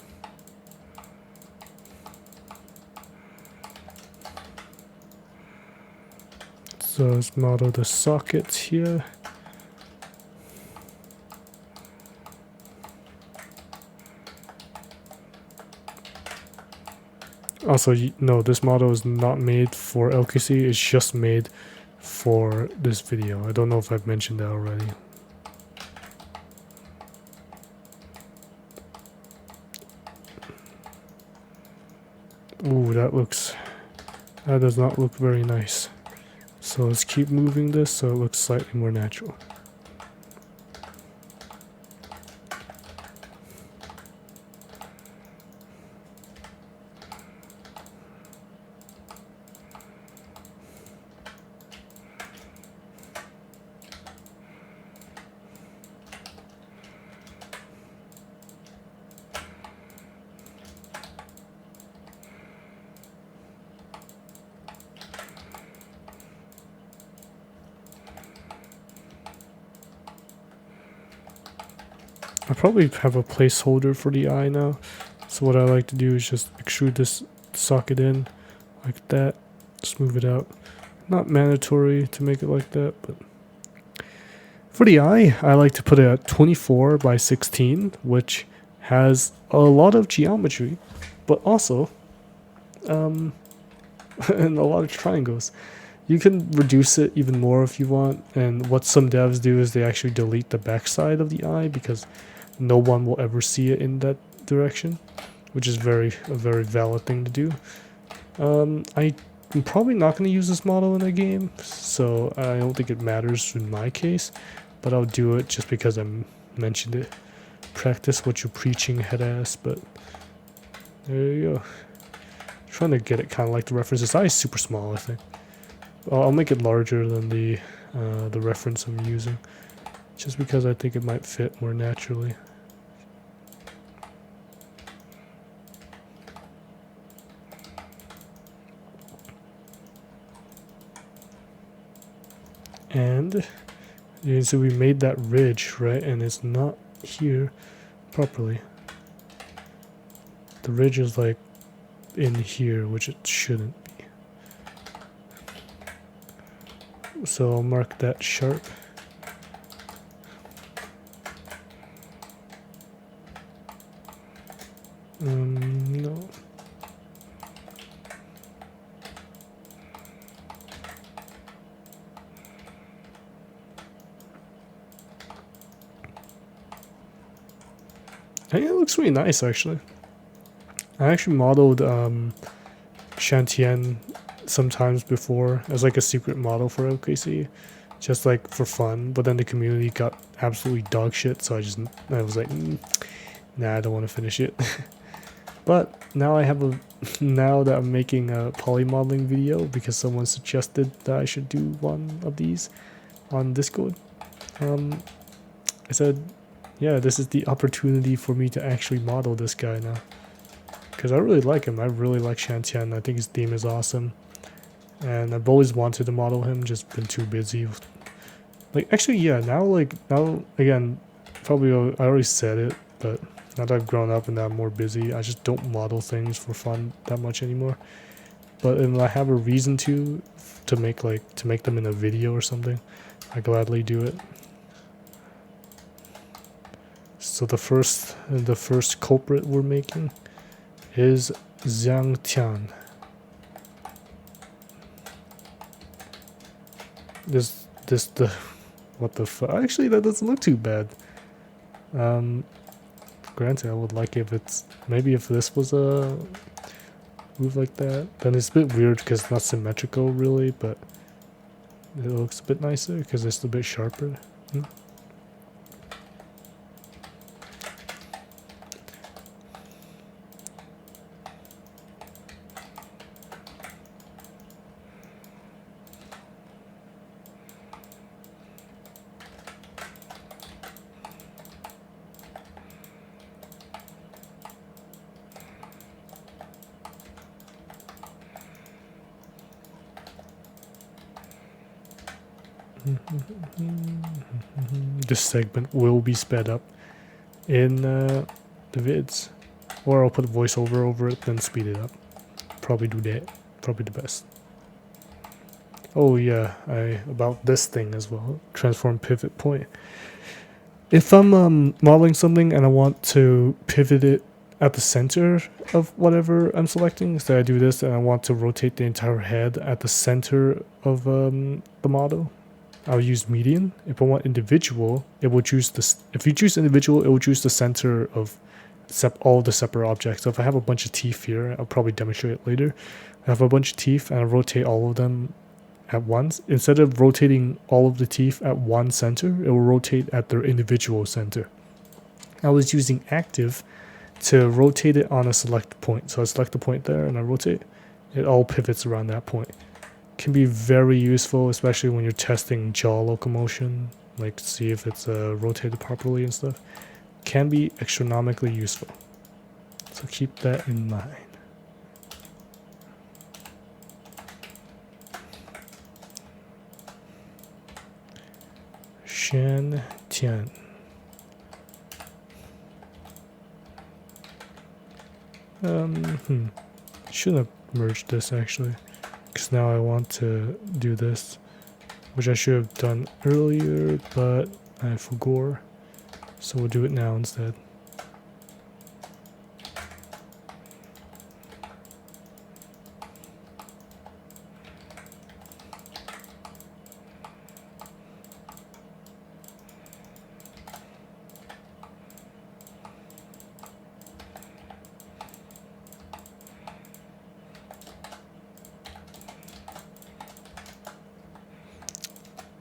So let's model the sockets here. Also, no, this model is not made for LKC, it's just made for this video. I don't know if I've mentioned that already. Ooh, that does not look very nice. So let's keep moving this so it looks slightly more natural. I probably have a placeholder for the eye now. So what I like to do is just extrude this socket in like that. Just move it out. Not mandatory to make it like that, but for the eye, I like to put it at 24 by 16, which has a lot of geometry, but also and a lot of triangles. You can reduce it even more if you want, and what some devs do is they actually delete the backside of the eye because no one will ever see it in that direction, which is a very valid thing to do. I'm probably not going to use this model in a game, so I don't think it matters in my case, but I'll do it just because I mentioned it. Practice what you're preaching, head ass, but there you go. Trying to get it kind of like the reference. This eye is super small, I think. I'll make it larger than the reference I'm using, just because I think it might fit more naturally. And yeah, so we made that ridge, right? And it's not here properly. The ridge is like in here, which it shouldn't be. So I'll mark that sharp. No. I think it looks really nice, actually. I actually modeled Shantien sometimes before as like a secret model for OKC, just like for fun. But then the community got absolutely dog shit, so I was like, nah, I don't want to finish it. But now now that I'm making a poly modeling video because someone suggested that I should do one of these on Discord, I said, yeah, this is the opportunity for me to actually model this guy now. Because I really like him. I really like Shantien. I think his theme is awesome. And I've always wanted to model him, just been too busy. Like, actually, yeah, now, again, probably I already said it, but now that I've grown up and that I'm more busy, I just don't model things for fun that much anymore. But if I have a reason to make them in a video or something, I gladly do it. So the first culprit we're making is Shantien. What the fuck? Actually, that doesn't look too bad. Granted, I would like if if this was a move like that. Then it's a bit weird because it's not symmetrical really, but it looks a bit nicer because it's a bit sharper. This segment will be sped up in the vids, or I'll put voiceover over it, then speed it up. Probably do that. Probably the best. Oh yeah, about this thing as well. Transform pivot point. If I'm modeling something and I want to pivot it at the center of whatever I'm selecting, so I do this and I want to rotate the entire head at the center of the model, I'll use median. If I want individual, it will choose this. If you choose individual, it will choose the center of all the separate objects. So if I have a bunch of teeth here, I'll probably demonstrate it later. I have a bunch of teeth and I rotate all of them at once. Instead of rotating all of the teeth at one center, it will rotate at their individual center. I was using active to rotate it on a select point. So I select the point there and I rotate. It all pivots around that point. Can be very useful, especially when you're testing jaw locomotion, like see if it's rotated properly and stuff. Can be astronomically useful. So keep that in mind. Shantien. Shouldn't have merged this actually, because now I want to do this, which I should have done earlier, but I forgot. So we'll do it now instead.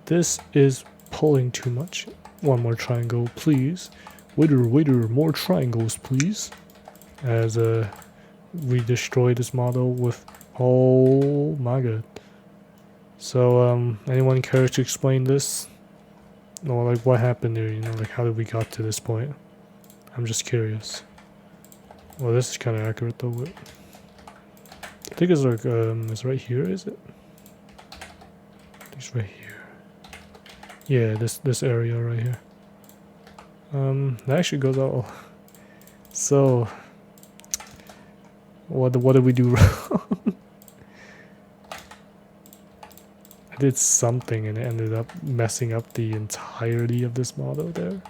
This is pulling too much. One more triangle, please. Waiter, waiter, more triangles, please. As we destroy this model with... Oh my god. So, anyone care to explain this? Or like what happened there, you know, like how did we got to this point? I'm just curious. Well, this is kind of accurate though. I think it's like, it's right here, is it? It's right here. Yeah, this area right here. That actually goes out. So, what did we do wrong? I did something and it ended up messing up the entirety of this model there.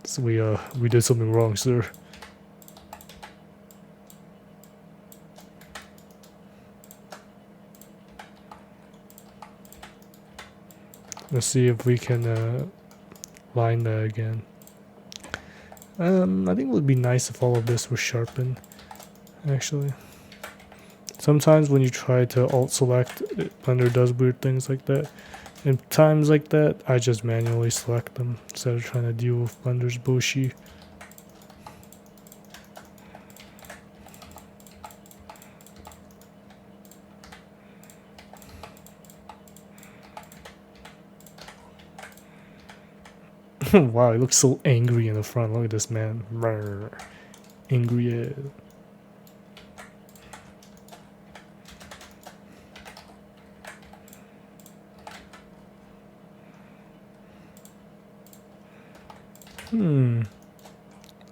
So we did something wrong, sir. Let's see if we can line that again. I think it would be nice if all of this was sharpened, actually. Sometimes when you try to alt select, Blender does weird things like that. In times like that, I just manually select them instead of trying to deal with Blender's bullshit. Wow, he looks so angry in the front. Look at this man. Angry as.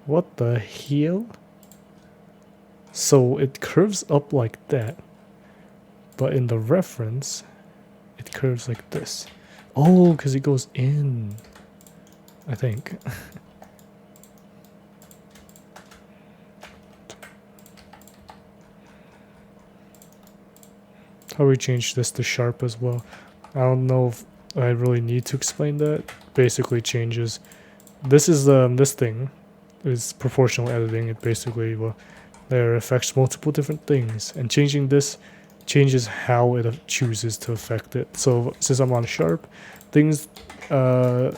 What the hell? So it curves up like that, but in the reference, it curves like this. Oh, because it goes in, I think. How we change this to sharp as well. I don't know if I really need to explain that. Basically changes. This is this thing is proportional editing. It basically there affects multiple different things, and changing this changes how it chooses to affect it. So since I'm on sharp, things the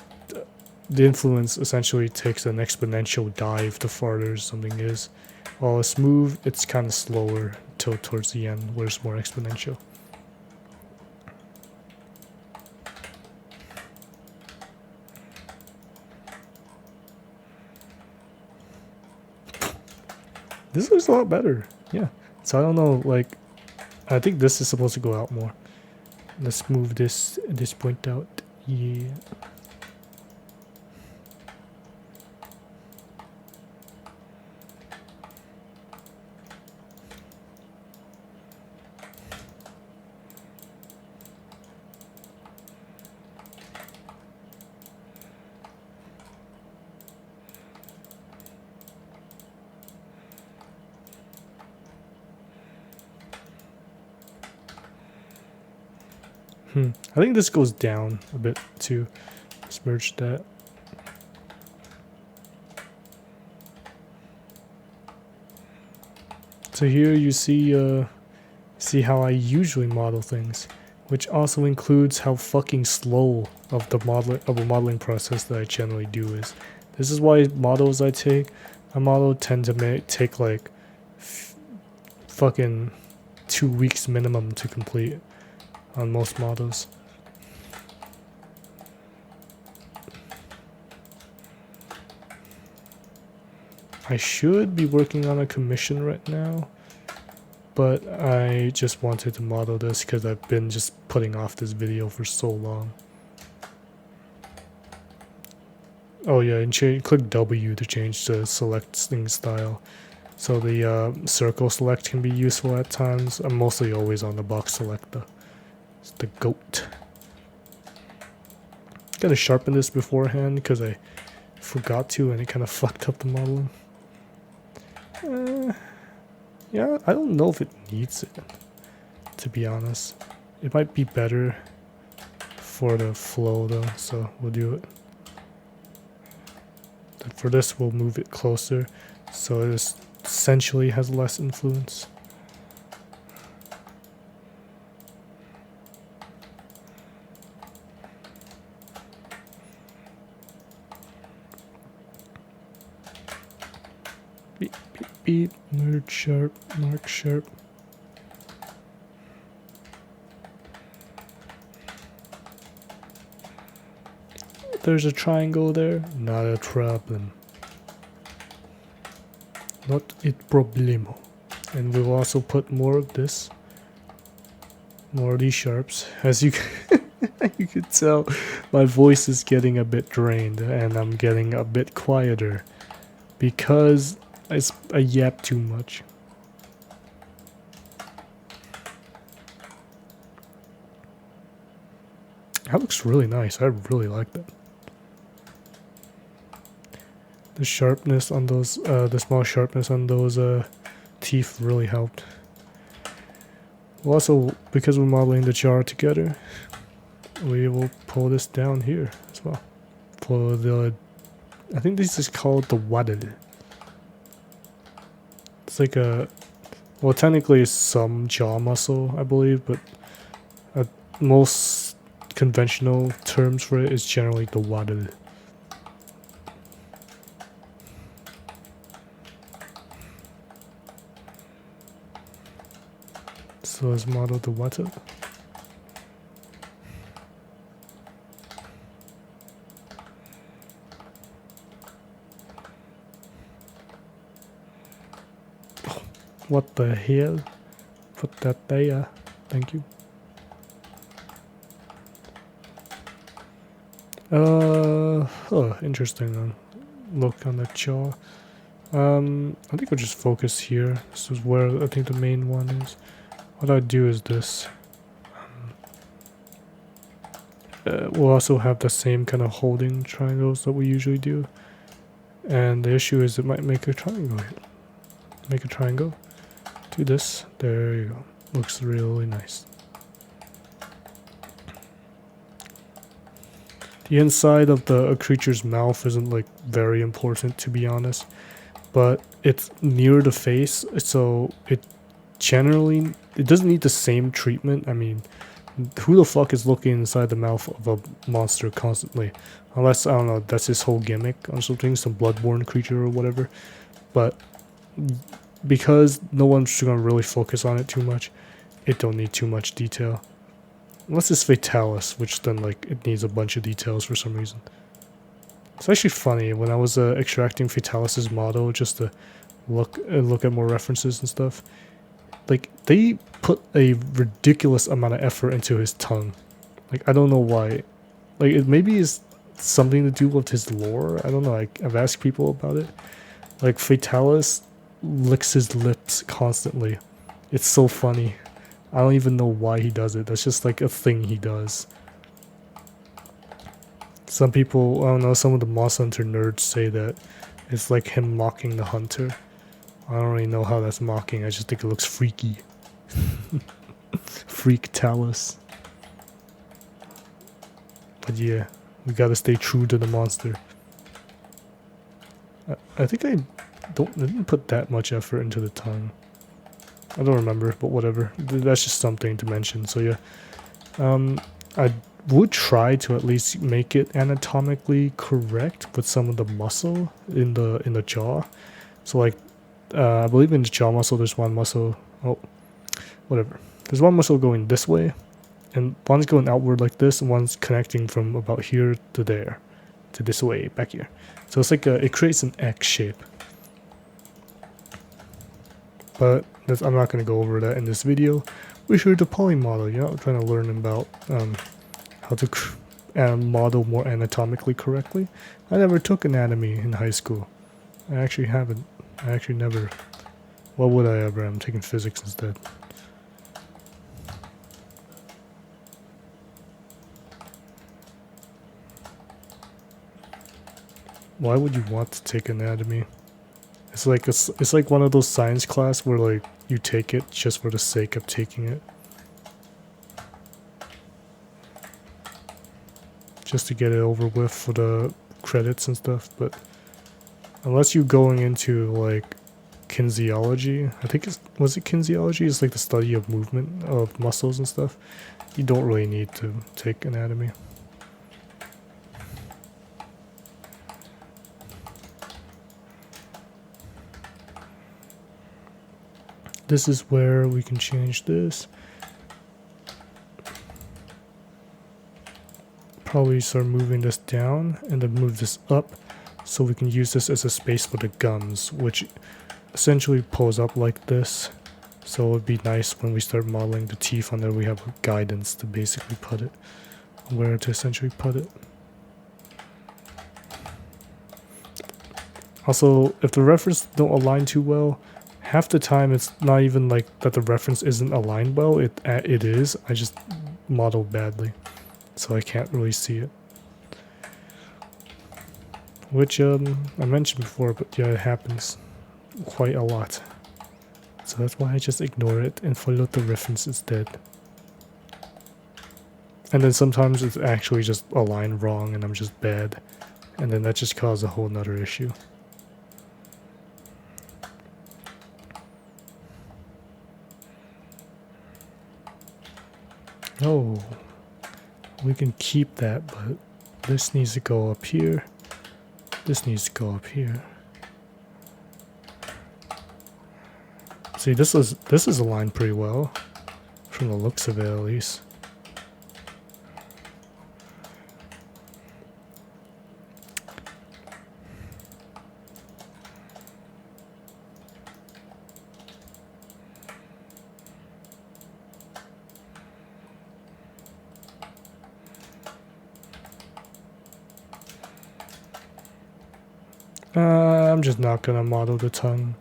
influence essentially takes an exponential dive the farther something is. While a smooth, it's kind of slower till towards the end, where it's more exponential. This looks a lot better. Yeah. So I don't know, like, I think this is supposed to go out more. Let's move this point out. Yeah. I think this goes down a bit too. Let's merge that. So here you see how I usually model things, which also includes how fucking slow of the modeling process that I generally do is. This is why models I model tend to take like fucking 2 weeks minimum to complete on most models. I should be working on a commission right now, but I just wanted to model this because I've been just putting off this video for so long. Oh yeah, and click W to change the selecting style. So the circle select can be useful at times. I'm mostly always on the box select though. It's the goat. Gotta sharpen this beforehand because I forgot to and it kind of fucked up the modeling. Yeah, I don't know if it needs it, to be honest. It might be better for the flow though, so we'll do it. But for this, we'll move it closer, so it essentially has less influence. Beep, nerd sharp, mark sharp. There's a triangle there, not a problem. Not a problemo. And we'll also put more of this. More of these sharps. As you you can tell, my voice is getting a bit drained and I'm getting a bit quieter because I yap too much. That looks really nice. I really like that. The sharpness on those, the small sharpness on those teeth really helped. Also, because we're modeling the jar together, we will pull this down here as well. For the, I think this is called the waddle. It's like a, well, technically it's some jaw muscle, I believe, but most conventional terms for it is generally the waddle. So let's model the waddle. What the hell? Put that there. Thank you. Oh, interesting look on the jaw. I think I'll just focus here. This is where I think the main one is. What I do is this. We'll also have the same kind of holding triangles that we usually do. And the issue is it might make a triangle here. Make a triangle. Do this. There you go. Looks really nice. The inside of a creature's mouth isn't like very important, to be honest, but it's near the face, so it doesn't need the same treatment. I mean, who the fuck is looking inside the mouth of a monster constantly? Unless, I don't know, that's his whole gimmick or something, some bloodborne creature or whatever. But because no one's gonna really focus on it too much, it don't need too much detail. Unless it's Fatalis, which then like it needs a bunch of details for some reason. It's actually funny, when I was extracting Fatalis's model just to look at more references and stuff, like they put a ridiculous amount of effort into his tongue. Like I don't know why. Like it maybe is something to do with his lore. I don't know. I've asked people about it. Like Fatalis licks his lips constantly. It's so funny. I don't even know why he does it. That's just like a thing he does. Some people, I don't know, some of the Moss Hunter nerds say that it's like him mocking the hunter. I don't really know how that's mocking. I just think it looks freaky. Freak Talus. But yeah, we gotta stay true to the monster. I think I didn't put that much effort into the tongue. I don't remember, but whatever. That's just something to mention. So yeah, I would try to at least make it anatomically correct with some of the muscle in the jaw. So like, I believe in the jaw muscle, there's one muscle. Oh, whatever. There's one muscle going this way, and one's going outward like this, and one's connecting from about here to there, to this way back here. So it's like it creates an X shape. But I'm not going to go over that in this video. We're here to poly model, you know, trying to learn about how to model more anatomically correctly. I never took anatomy in high school. I actually haven't. I actually never. What would I ever? I'm taking physics instead. Why would you want to take anatomy? It's like one of those science class where like you take it just for the sake of taking it. Just to get it over with for the credits and stuff, but unless you're going into like kinesiology, I think was it kinesiology? It's like the study of movement of muscles and stuff. You don't really need to take anatomy. this is where we can change this. Probably start moving this down and then move this up so we can use this as a space for the gums, which essentially pulls up like this. So it would be nice when we start modeling the teeth on there, we have guidance to basically put it, where to essentially put it. Also, if the reference don't align too well, half the time it's not even like that the reference isn't aligned well, it is. I just modeled badly, so I can't really see it. Which I mentioned before, but yeah, it happens quite a lot. So that's why I just ignore it and follow the reference instead. And then sometimes it's actually just aligned wrong and I'm just bad. And then that just causes a whole nother issue. Oh, we can keep that, but this needs to go up here. This needs to go up here. See, this is aligned pretty well, from the looks of it at least. I'm just not gonna model the tongue,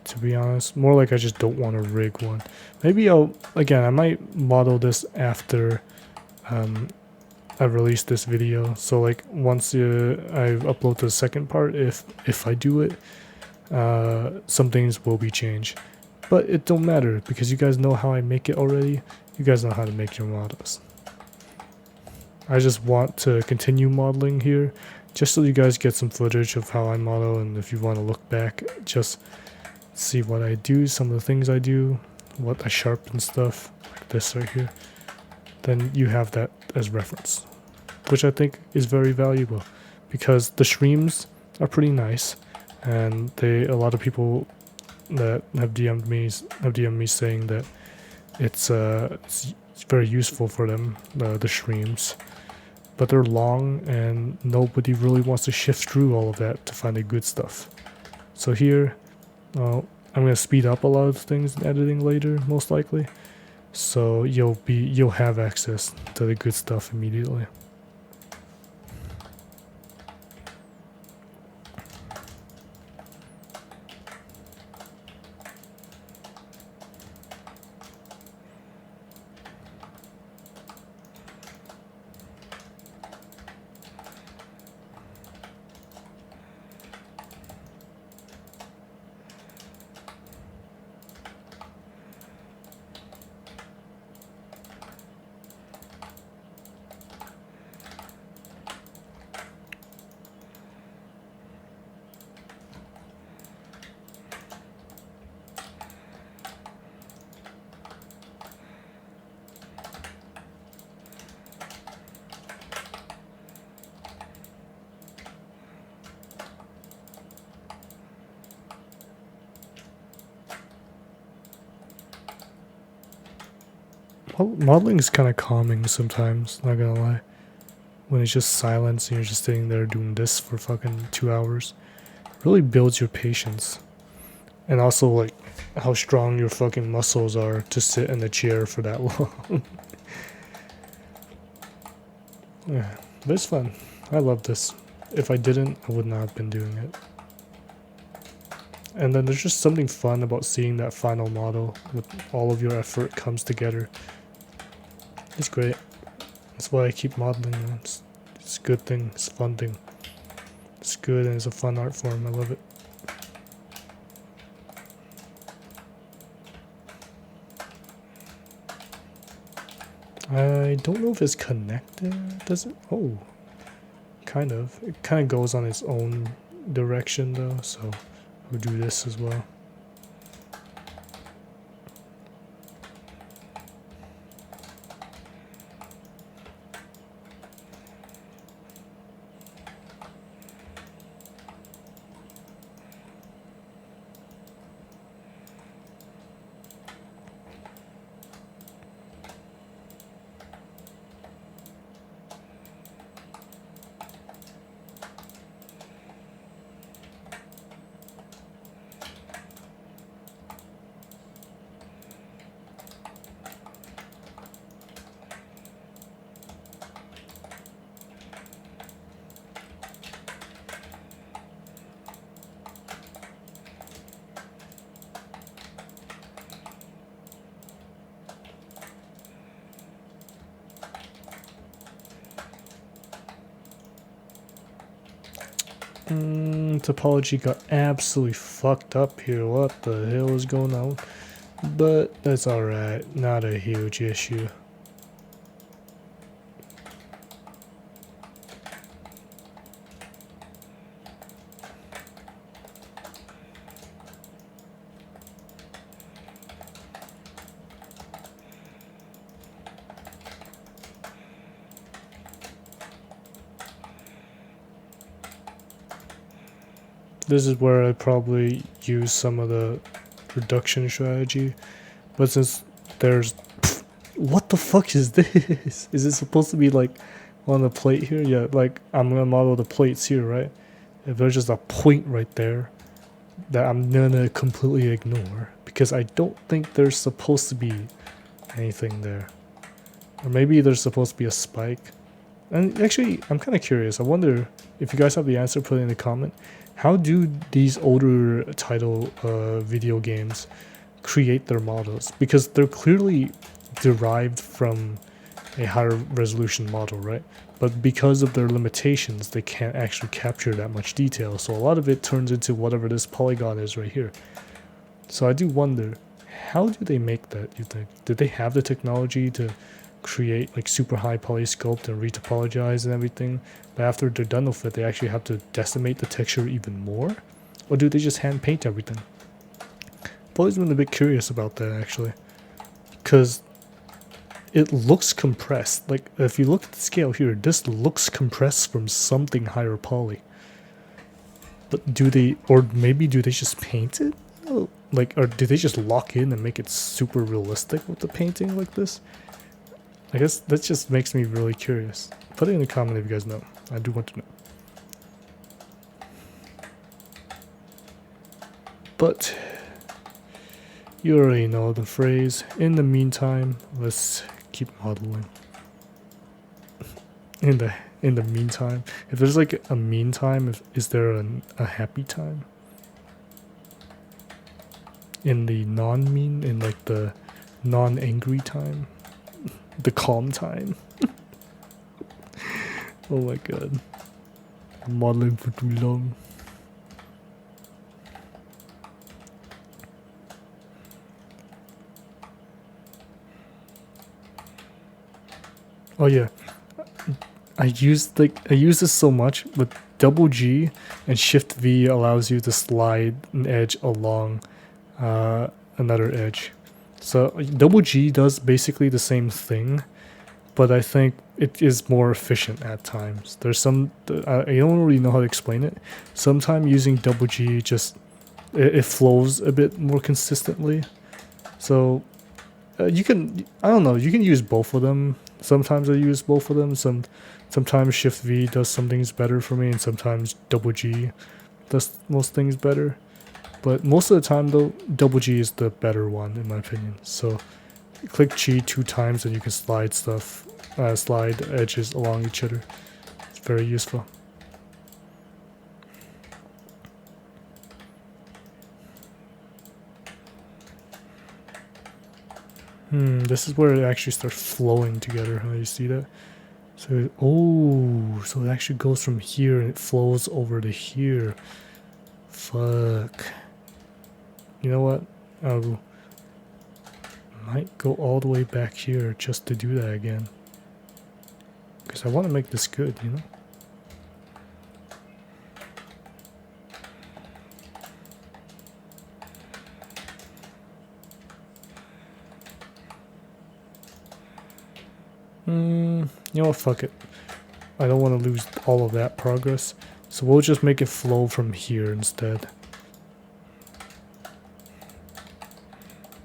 to be honest. More like I just don't want to rig one. Maybe I might model this after I release this video. So like once I upload the second part, if I do it, some things will be changed. But it don't matter because you guys know how I make it already. You guys know how to make your models. I just want to continue modeling here, just so you guys get some footage of how I model, and if you want to look back, just see what I do, some of the things I do, what I sharpen stuff, like this right here. Then you have that as reference, which I think is very valuable, because the streams are pretty nice, and a lot of people that have DM'd me saying that it's very useful for them, the streams. But they're long and nobody really wants to shift through all of that to find the good stuff. So here, I'm gonna speed up a lot of things in editing later, most likely. So you'll have access to the good stuff immediately. Modeling is kind of calming sometimes, not gonna lie. When it's just silence and you're just sitting there doing this for fucking 2 hours. It really builds your patience. And also like how strong your fucking muscles are to sit in the chair for that long. Yeah, but it's fun. I love this. If I didn't, I would not have been doing it. And then there's just something fun about seeing that final model with all of your effort comes together. It's great. That's why I keep modeling. It's a good thing. It's a fun thing. It's good and it's a fun art form. I love it. I don't know if it's connected. Does it? Oh, kind of. It kind of goes on its own direction though. So we'll do this as well. Topology got absolutely fucked up here. What the hell is going on? But that's alright. Not a huge issue. This is where I probably use some of the reduction strategy. But since there's... what the fuck is this? Is it supposed to be like on the plate here? Yeah, like I'm gonna model the plates here, right? If there's just a point right there that I'm gonna completely ignore because I don't think there's supposed to be anything there. Or maybe there's supposed to be a spike. And actually, I'm kind of curious. I wonder if you guys have the answer, put it in the comment. How do these older title video games create their models? Because they're clearly derived from a higher resolution model, right? But because of their limitations, they can't actually capture that much detail. So a lot of it turns into whatever this polygon is right here. So I do wonder, how do they make that, you think? Did they have the technology to create like super high polyscoped and retopologize and everything, but after they're done with it they actually have to decimate the texture even more? Or do they just hand paint everything? I've always been a bit curious about that actually, because it looks compressed. Like if you look at the scale here, this looks compressed from something higher poly. But do they, or maybe do they just paint it? Oh, like, or do they just lock in and make it super realistic with the painting like this? I guess that just makes me really curious. Put it in the comment if you guys know. I do want to know. But you already know the phrase. In the meantime, let's keep modeling. In the meantime, if there's like a meantime, is there a happy time? In the non-mean, in like the non-angry time? The calm time. Oh my god. I'm modeling for too long. Oh yeah. I use this so much, but double G and shift V allows you to slide an edge along another edge. So double G does basically the same thing, but I think it is more efficient at times. There's some, I don't really know how to explain it. Sometimes using double G just, it flows a bit more consistently. So you can, I don't know, you can use both of them. Sometimes I use both of them. Sometimes shift V does some things better for me, and sometimes double G does most things better. But most of the time though, double G is the better one in my opinion. So click G 2 times and you can slide stuff, slide edges along each other. It's very useful. This is where it actually starts flowing together. How you see that? So so it actually goes from here and it flows over to here. Fuck. You know what? I might go all the way back here just to do that again. Because I want to make this good, you know? You know what? Fuck it. I don't want to lose all of that progress. So we'll just make it flow from here instead.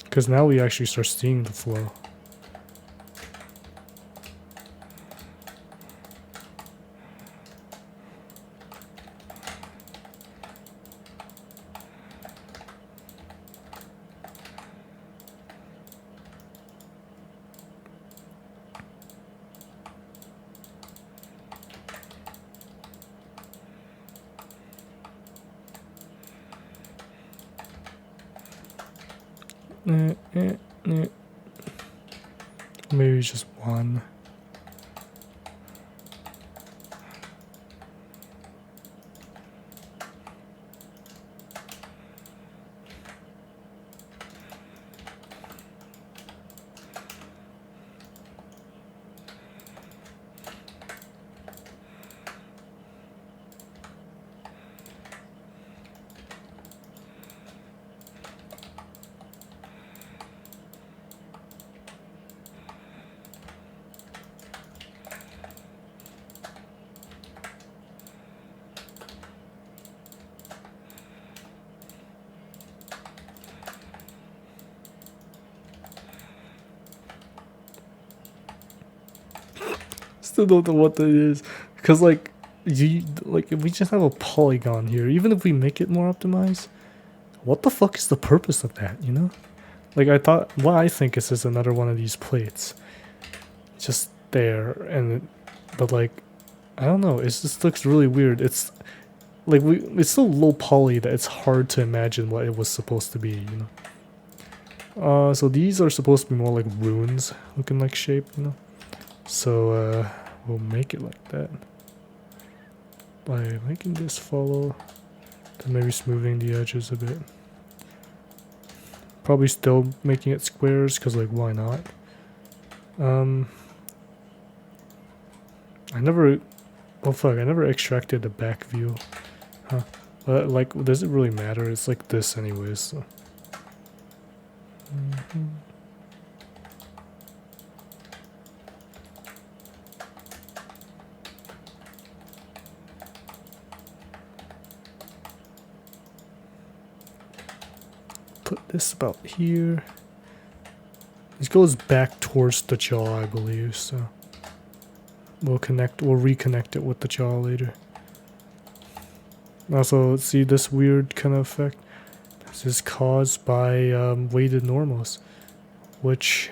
Because now we actually start seeing the flow. Maybe just one. still don't know what that is. Because like if we just have a polygon here, even if we make it more optimized, what the fuck is the purpose of that, you know? Like I thought, what I think is just another one of these plates. Just there, but like, I don't know, it just looks really weird. It's like it's so low poly that it's hard to imagine what it was supposed to be, you know? So these are supposed to be more like runes looking like shape, you know? So we'll make it like that by making this follow, then maybe smoothing the edges a bit. Probably still making it squares because like why not? I never extracted the back view. Huh. Like, does it really matter? It's like this anyways, so. Put this about here. This goes back towards the jaw, I believe, so. We'll reconnect it with the jaw later. Also, see this weird kind of effect? This is caused by weighted normals, which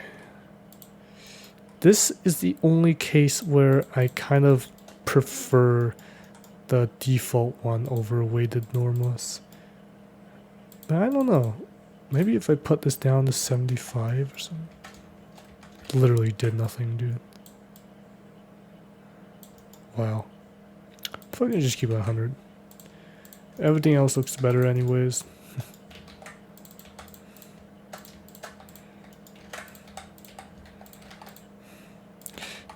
this is the only case where I kind of prefer the default one over weighted normals. But I don't know. Maybe if I put this down to 75 or something. Literally did nothing, dude. Wow. If I can just keep it 100. Everything else looks better anyways.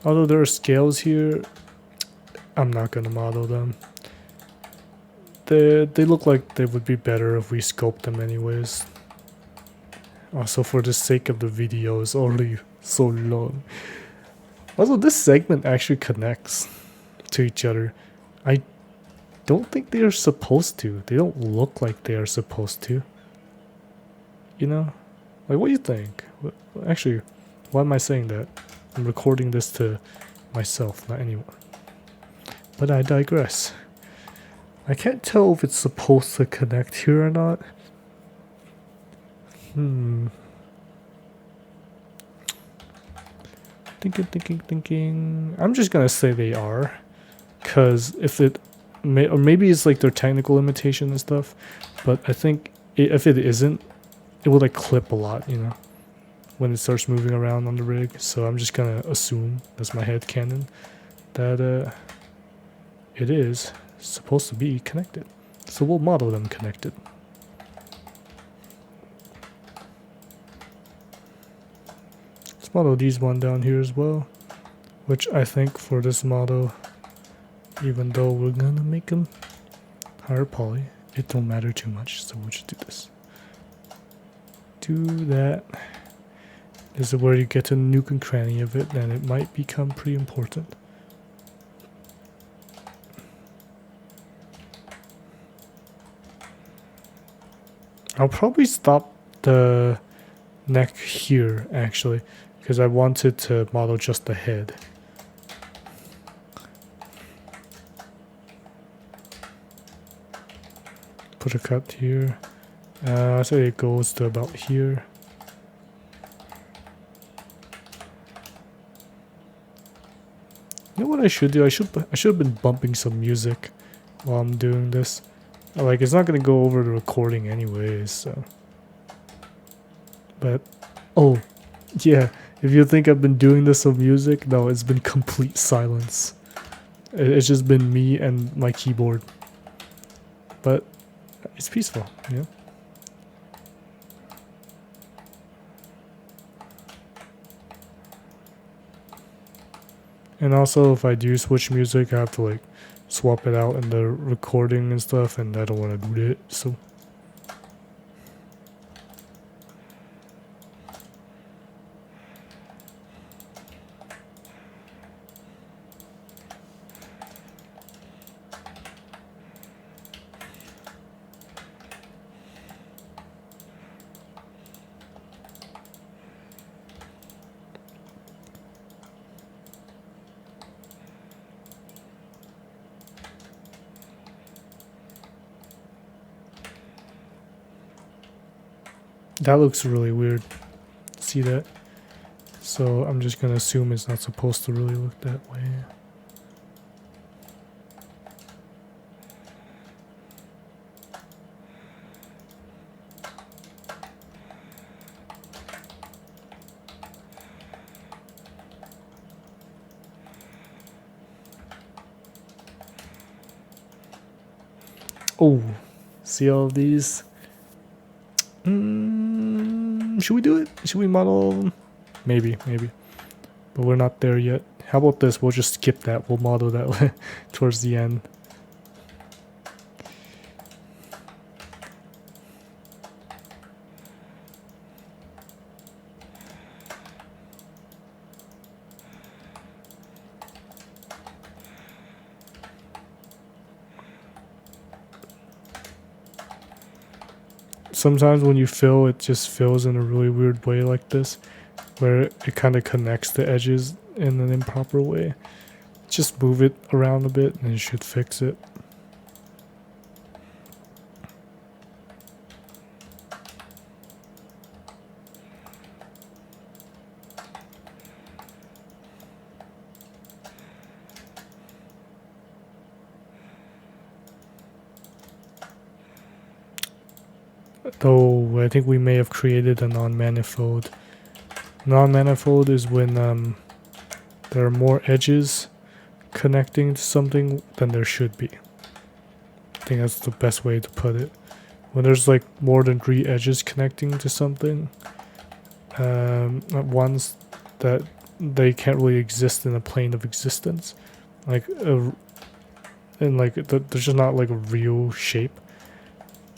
Although there are scales here, I'm not gonna model them. They look like they would be better if we sculpt them anyways. Also, for the sake of the video, it's already so long. Also, this segment actually connects to each other. I don't think they are supposed to. They don't look like they are supposed to. You know? Like, what do you think? Actually, why am I saying that? I'm recording this to myself, not anyone. But I digress. I can't tell if it's supposed to connect here or not. Thinking. I'm just gonna say they are. Because if it... or maybe it's like their technical limitation and stuff. But I think if it isn't, it will like clip a lot, you know? When it starts moving around on the rig. So I'm just gonna assume, that's my headcanon, that it is supposed to be connected. So we'll model them connected. Let's model these one down here as well, which I think for this model, even though we're gonna make them higher poly, it don't matter too much, so we'll just do this. Do that. This is where you get a nook and cranny of it, and it might become pretty important. I'll probably stop the neck here, actually, because I wanted to model just the head. Put a cut here. I say it goes to about here. You know what I should do? I should have been bumping some music while I'm doing this. Like, it's not gonna go over the recording anyways, so. But, oh, yeah, if you think I've been doing this with music, no, it's been complete silence. It's just been me and my keyboard. But, it's peaceful, you know? And also, if I do switch music, I have to, like, swap it out in the recording and stuff, and I don't want to do that, so. That looks really weird. See that? So I'm just gonna assume it's not supposed to really look that way. Oh, see all of these? Should we do it? Should we model all of them? Maybe. But we're not there yet. How about this? We'll just skip that. We'll model that towards the end. Sometimes when you fill, it just fills in a really weird way like this, where it kind of connects the edges in an improper way. Just move it around a bit and it should fix it. Though I think we may have created a non-manifold. Non-manifold is when there are more edges connecting to something than there should be. I think that's the best way to put it. When there's like more than 3 edges connecting to something at once, that they can't really exist in a plane of existence. Like there's just not like a real shape.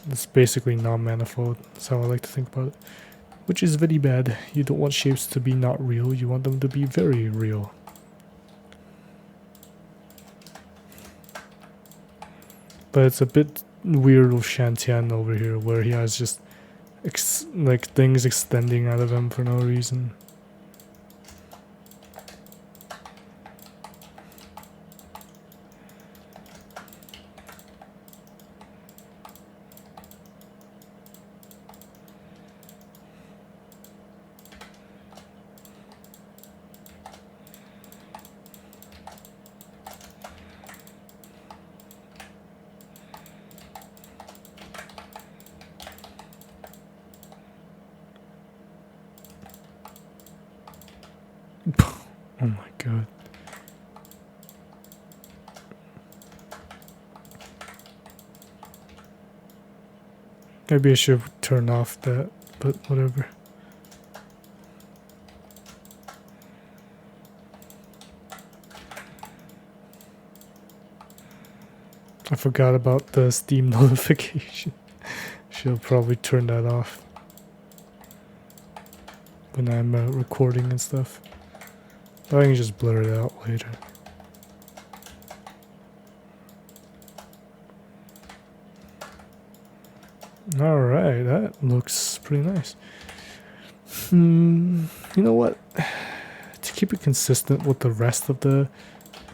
It's basically non-manifold. That's how I like to think about it. Which is very bad. You don't want shapes to be not real. You want them to be very real. But it's a bit weird with Shantien over here, where he has just like things extending out of him for no reason. Oh my god. Maybe I should turn off that, but whatever. I forgot about the Steam notification. Should probably turn that off when I'm recording and stuff. But I can just blur it out later. Alright, that looks pretty nice. You know what? To keep it consistent with the rest of the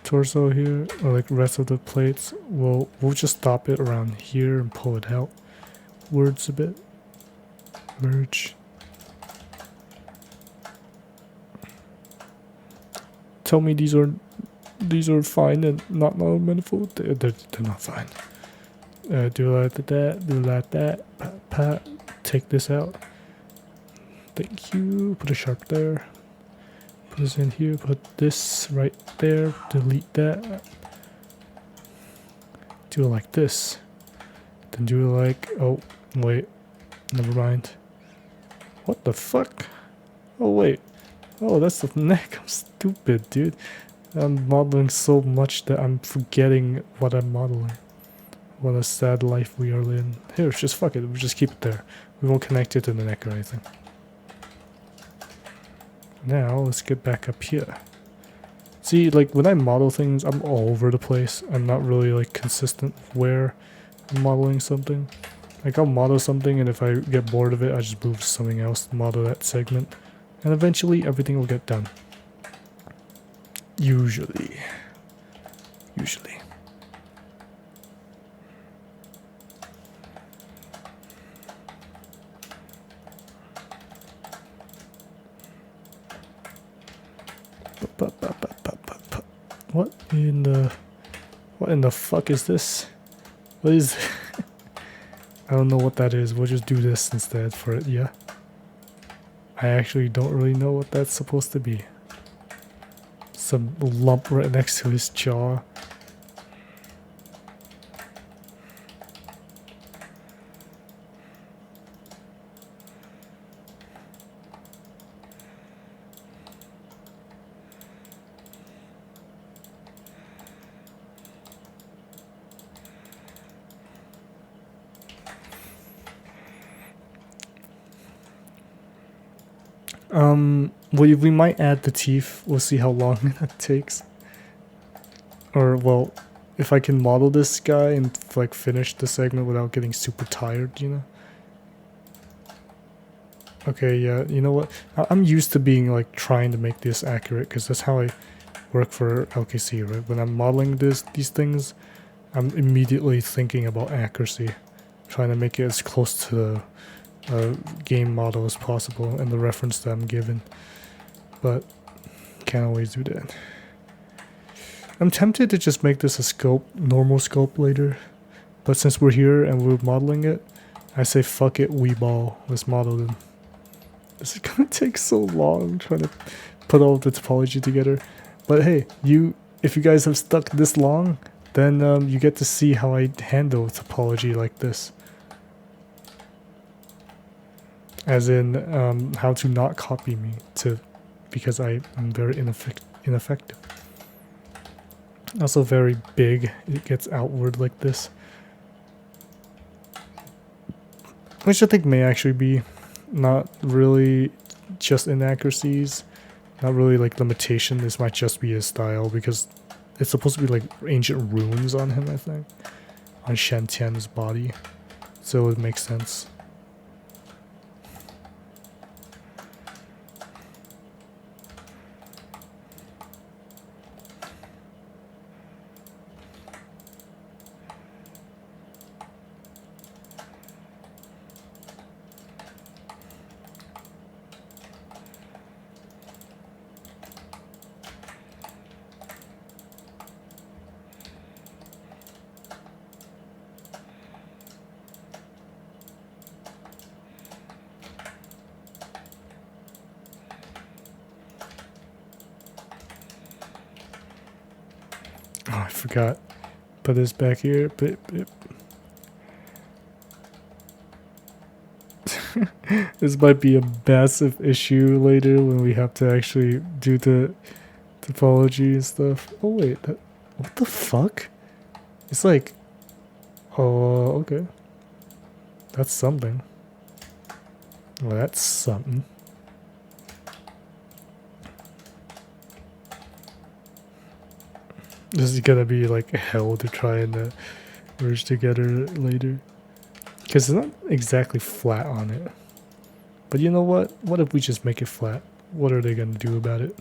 torso here, or like rest of the plates, we'll just stop it around here and pull it out words a bit. Merge. Tell me these are fine and not non-manifold. They're not fine. Do like that. Do like that. Pat. Take this out. Thank you. Put a sharp there. Put this in here. Put this right there. Delete that. Do it like this. Then do it like. Oh wait. Never mind. What the fuck? Oh wait. Oh, that's the neck. I'm stupid, dude. I'm modeling so much that I'm forgetting what I'm modeling. What a sad life we are in. Here, just fuck it. We'll just keep it there. We won't connect it to the neck or anything. Now, let's get back up here. See, like, when I model things, I'm all over the place. I'm not really, like, consistent where I'm modeling something. Like, I'll model something, and if I get bored of it, I just move to something else to model that segment. And eventually, everything will get done. Usually. What in the fuck is this? What is I don't know what that is. We'll just do this instead for it, yeah. I actually don't really know what that's supposed to be. Some lump right next to his jaw. We might add the teeth. We'll see how long that takes. Or, well, if I can model this guy and like finish the segment without getting super tired, you know? Okay, yeah, you know what? I'm used to being like trying to make this accurate because that's how I work for LKC, right? When I'm modeling these things, I'm immediately thinking about accuracy, trying to make it as close to the game model as possible and the reference that I'm given. But can't always do that. I'm tempted to just make this a scope, normal scope later, but since we're here and we're modeling it, I say fuck it, we ball. Let's model them. This is gonna take so long trying to put all the topology together. But hey, if you guys have stuck this long, then you get to see how I handle topology like this. As in, how to not copy me because I am very ineffective. Also very big, it gets outward like this. Which I think may actually be not really just inaccuracies, not really like limitation, this might just be his style because it's supposed to be like ancient runes on him, I think. On Shantien's body. So it makes sense. Oh, I forgot. Put this back here. Bip, bip. This might be a massive issue later when we have to actually do the topology and stuff. Oh wait, what the fuck? It's like, oh, okay. That's something. Well, that's something. This is gonna be like hell to try and merge together later. Because it's not exactly flat on it. But you know what? What if we just make it flat? What are they gonna do about it?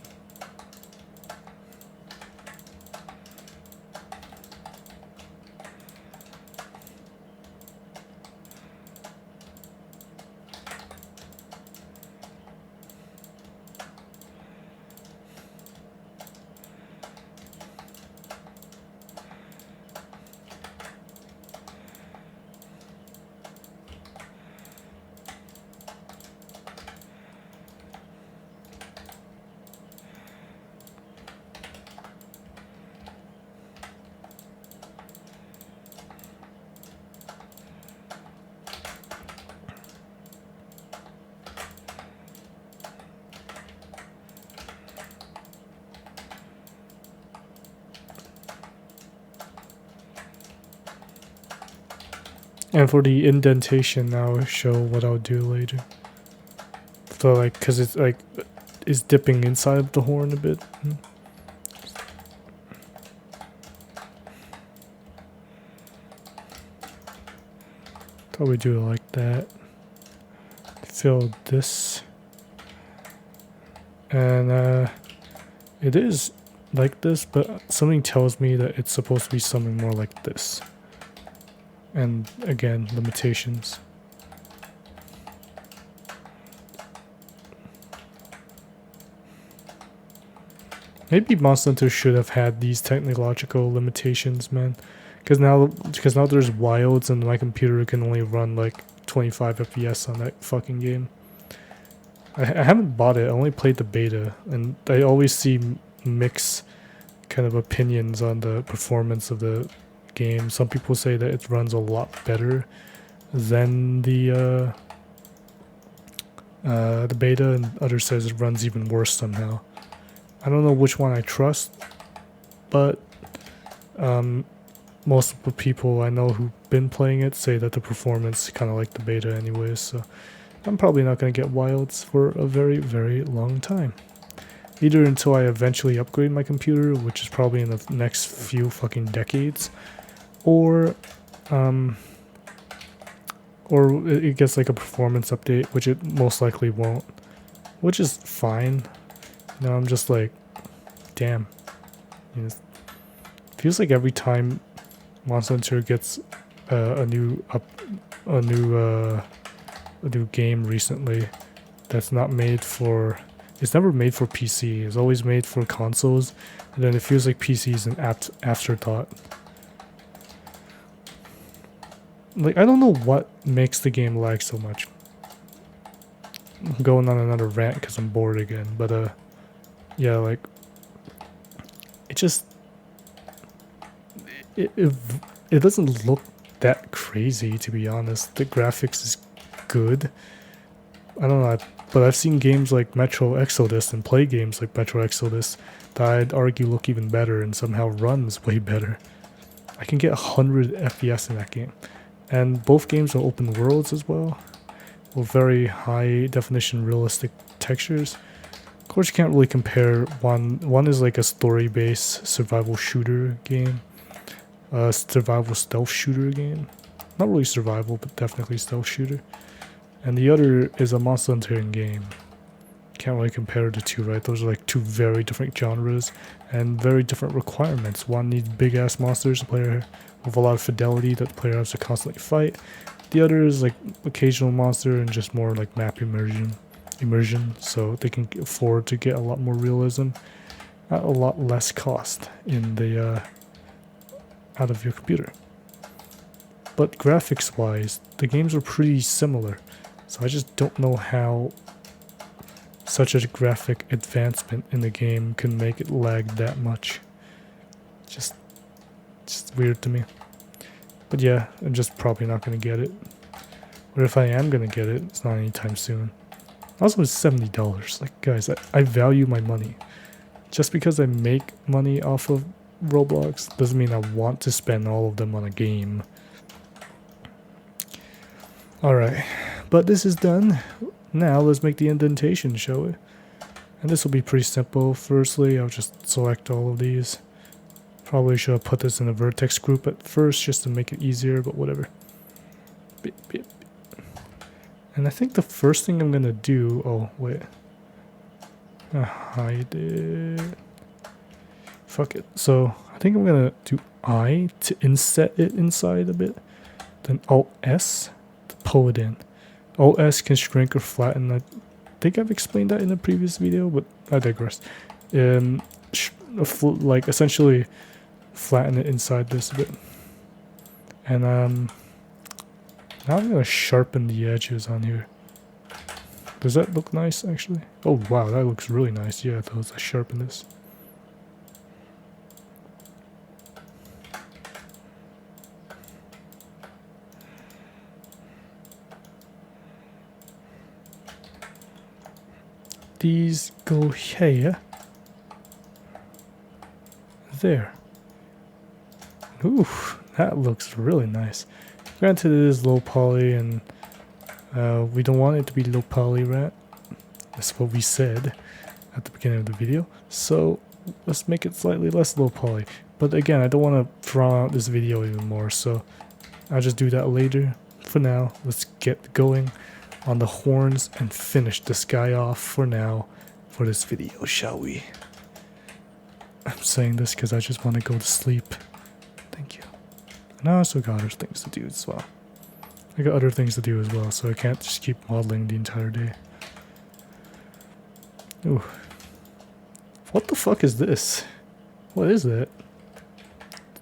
And for the indentation, I'll show what I'll do later. So like, cause it's like, it's dipping inside of the horn a bit. Probably do it like that. Fill this. And it is like this, but something tells me that it's supposed to be something more like this. And again, limitations. Maybe Monster Hunter should have had these technological limitations, man. Because now there's wilds and my computer can only run like 25 FPS on that fucking game. I haven't bought it. I only played the beta, and I always see mixed kind of opinions on the performance of the game. Some people say that it runs a lot better than the beta, and others says it runs even worse somehow. I don't know which one I trust, but most of the people I know who've been playing it say that the performance is kind of like the beta anyways, so I'm probably not going to get wilds for a very, very long time. Either until I eventually upgrade my computer, which is probably in the next few fucking decades, or it gets like a performance update, which it most likely won't, which is fine. Now I'm just like, damn. You know, it feels like every time Monster Hunter gets a new game recently that's not made for, it's never made for PC. It's always made for consoles, and then it feels like PC is an afterthought. Like, I don't know what makes the game lag so much. I'm going on another rant because I'm bored again, but yeah, like, it just, it doesn't look that crazy, to be honest. The graphics is good. I don't know, but I've seen games like Metro Exodus and play games like Metro Exodus that I'd argue look even better and somehow runs way better. I can get 100 FPS in that game. And both games are open worlds as well, with very high definition realistic textures. Of course, you can't really compare one. One is like a story-based survival shooter game, a survival stealth shooter game. Not really survival, but definitely stealth shooter. And the other is a Monster Hunter game. Can't really compare the two, right? Those are like two very different genres and very different requirements. One needs big-ass monsters, the player with a lot of fidelity that the player has to constantly fight. The other is like occasional monster and just more like map immersion, so they can afford to get a lot more realism at a lot less cost in the out of your computer. But graphics wise, the games are pretty similar, so I just don't know how such a graphic advancement in the game can make it lag that much. Just weird to me. But yeah, I'm just probably not going to get it. Or if I am going to get it, it's not anytime soon. Also, it's $70. Like, guys, I value my money. Just because I make money off of Roblox doesn't mean I want to spend all of them on a game. Alright, but this is done. Now let's make the indentation, shall we? And this will be pretty simple. Firstly, I'll just select all of these. Probably should have put this in a vertex group at first just to make it easier, but whatever. Beep, beep. And I think the first thing I'm gonna do, oh wait, hide it. Fuck it. So I think I'm gonna do I to inset it inside a bit, then Alt S to pull it in. Alt S can shrink or flatten. I think I've explained that in a previous video, but I digress. Like essentially flatten it inside this a bit, and now I'm gonna sharpen the edges on here. Does that look nice, actually? Oh wow, that looks really nice. Yeah, those I sharpen this. These go here. There. Ooh, that looks really nice. Granted, it is low poly, and we don't want it to be low poly, right? That's what we said at the beginning of the video. So let's make it slightly less low poly. But again, I don't want to draw out this video even more, so I'll just do that later. For now, let's get going on the horns and finish this guy off for now for this video, shall we? I'm saying this because I just want to go to sleep. Thank you. And I also got other things to do as well. I got other things to do as well, so I can't just keep modeling the entire day. Ooh. Of What the fuck is this? What is that?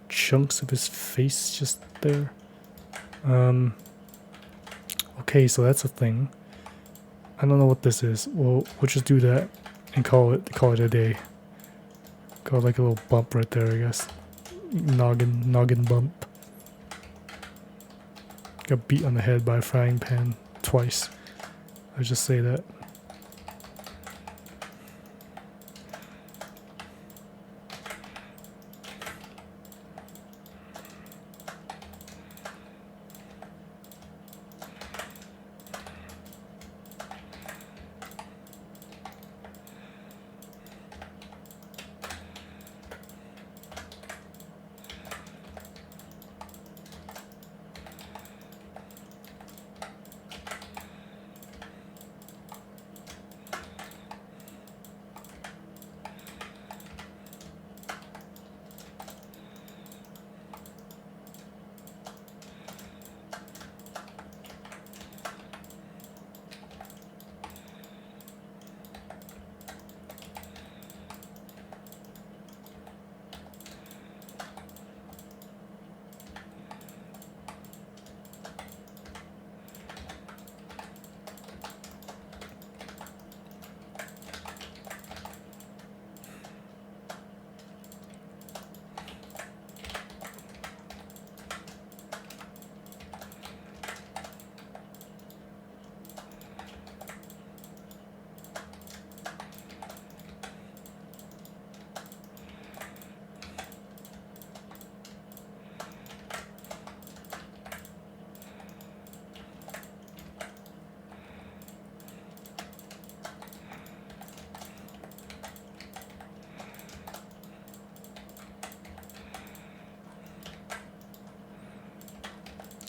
Chunks of his face just there. Okay, so that's a thing. I don't know what this is. Well, we'll just do that and call it a day. Got like a little bump right there, I guess. Noggin bump. Got beat on the head by a frying pan twice. I just say that.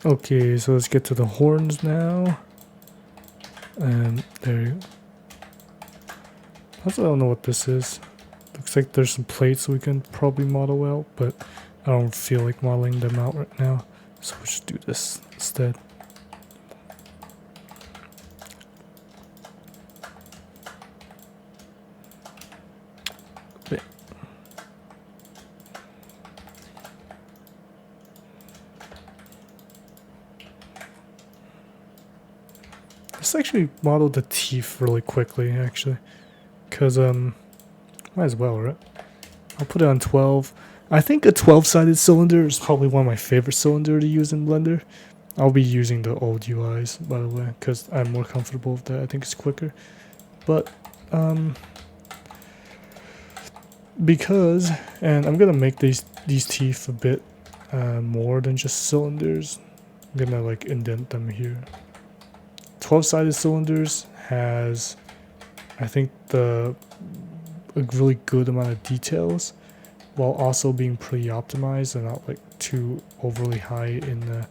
Okay, so let's get to the horns now. And there you go. Also, I don't know what this is. Looks like there's some plates we can probably model out, but I don't feel like modeling them out right now. So we'll just do this instead. Let's actually model the teeth really quickly, actually. Because, might as well, right? I'll put it on 12. I think a 12-sided cylinder is probably one of my favorite cylinder to use in Blender. I'll be using the old UIs, by the way, because I'm more comfortable with that. I think it's quicker. But, because, and I'm gonna make these teeth a bit more than just cylinders. I'm gonna like indent them here. 12-sided cylinders has, I think, a really good amount of details, while also being pretty optimized and not like too overly high in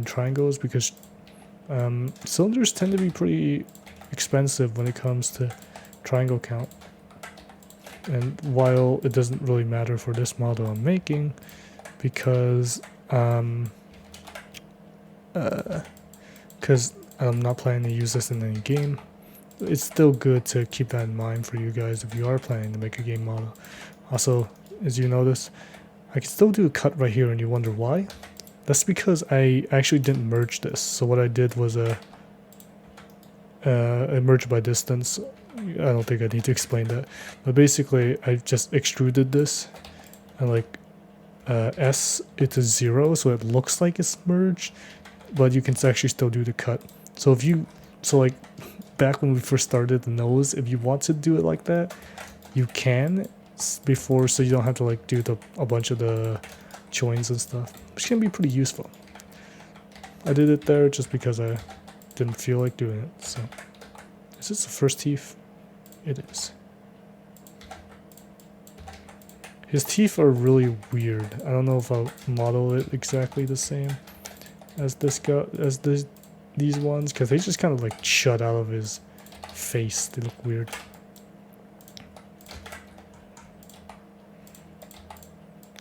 triangles, because cylinders tend to be pretty expensive when it comes to triangle count. And while it doesn't really matter for this model I'm making, because I'm not planning to use this in any game, it's still good to keep that in mind for you guys if you are planning to make a game model. Also, as you notice, I can still do a cut right here and you wonder why. That's because I actually didn't merge this. So what I did was a merge by distance. I don't think I need to explain that. But basically, I just extruded this and like S it to 0, so it looks like it's merged, but you can actually still do the cut. So if you, like back when we first started the nose, if you want to do it like that, you can before, so you don't have to like do a bunch of the joins and stuff, which can be pretty useful. I did it there just because I didn't feel like doing it. So is this the first teeth? It is. His teeth are really weird. I don't know if I'll model it exactly the same as these ones, because they just kind of like shut out of his face. They look weird.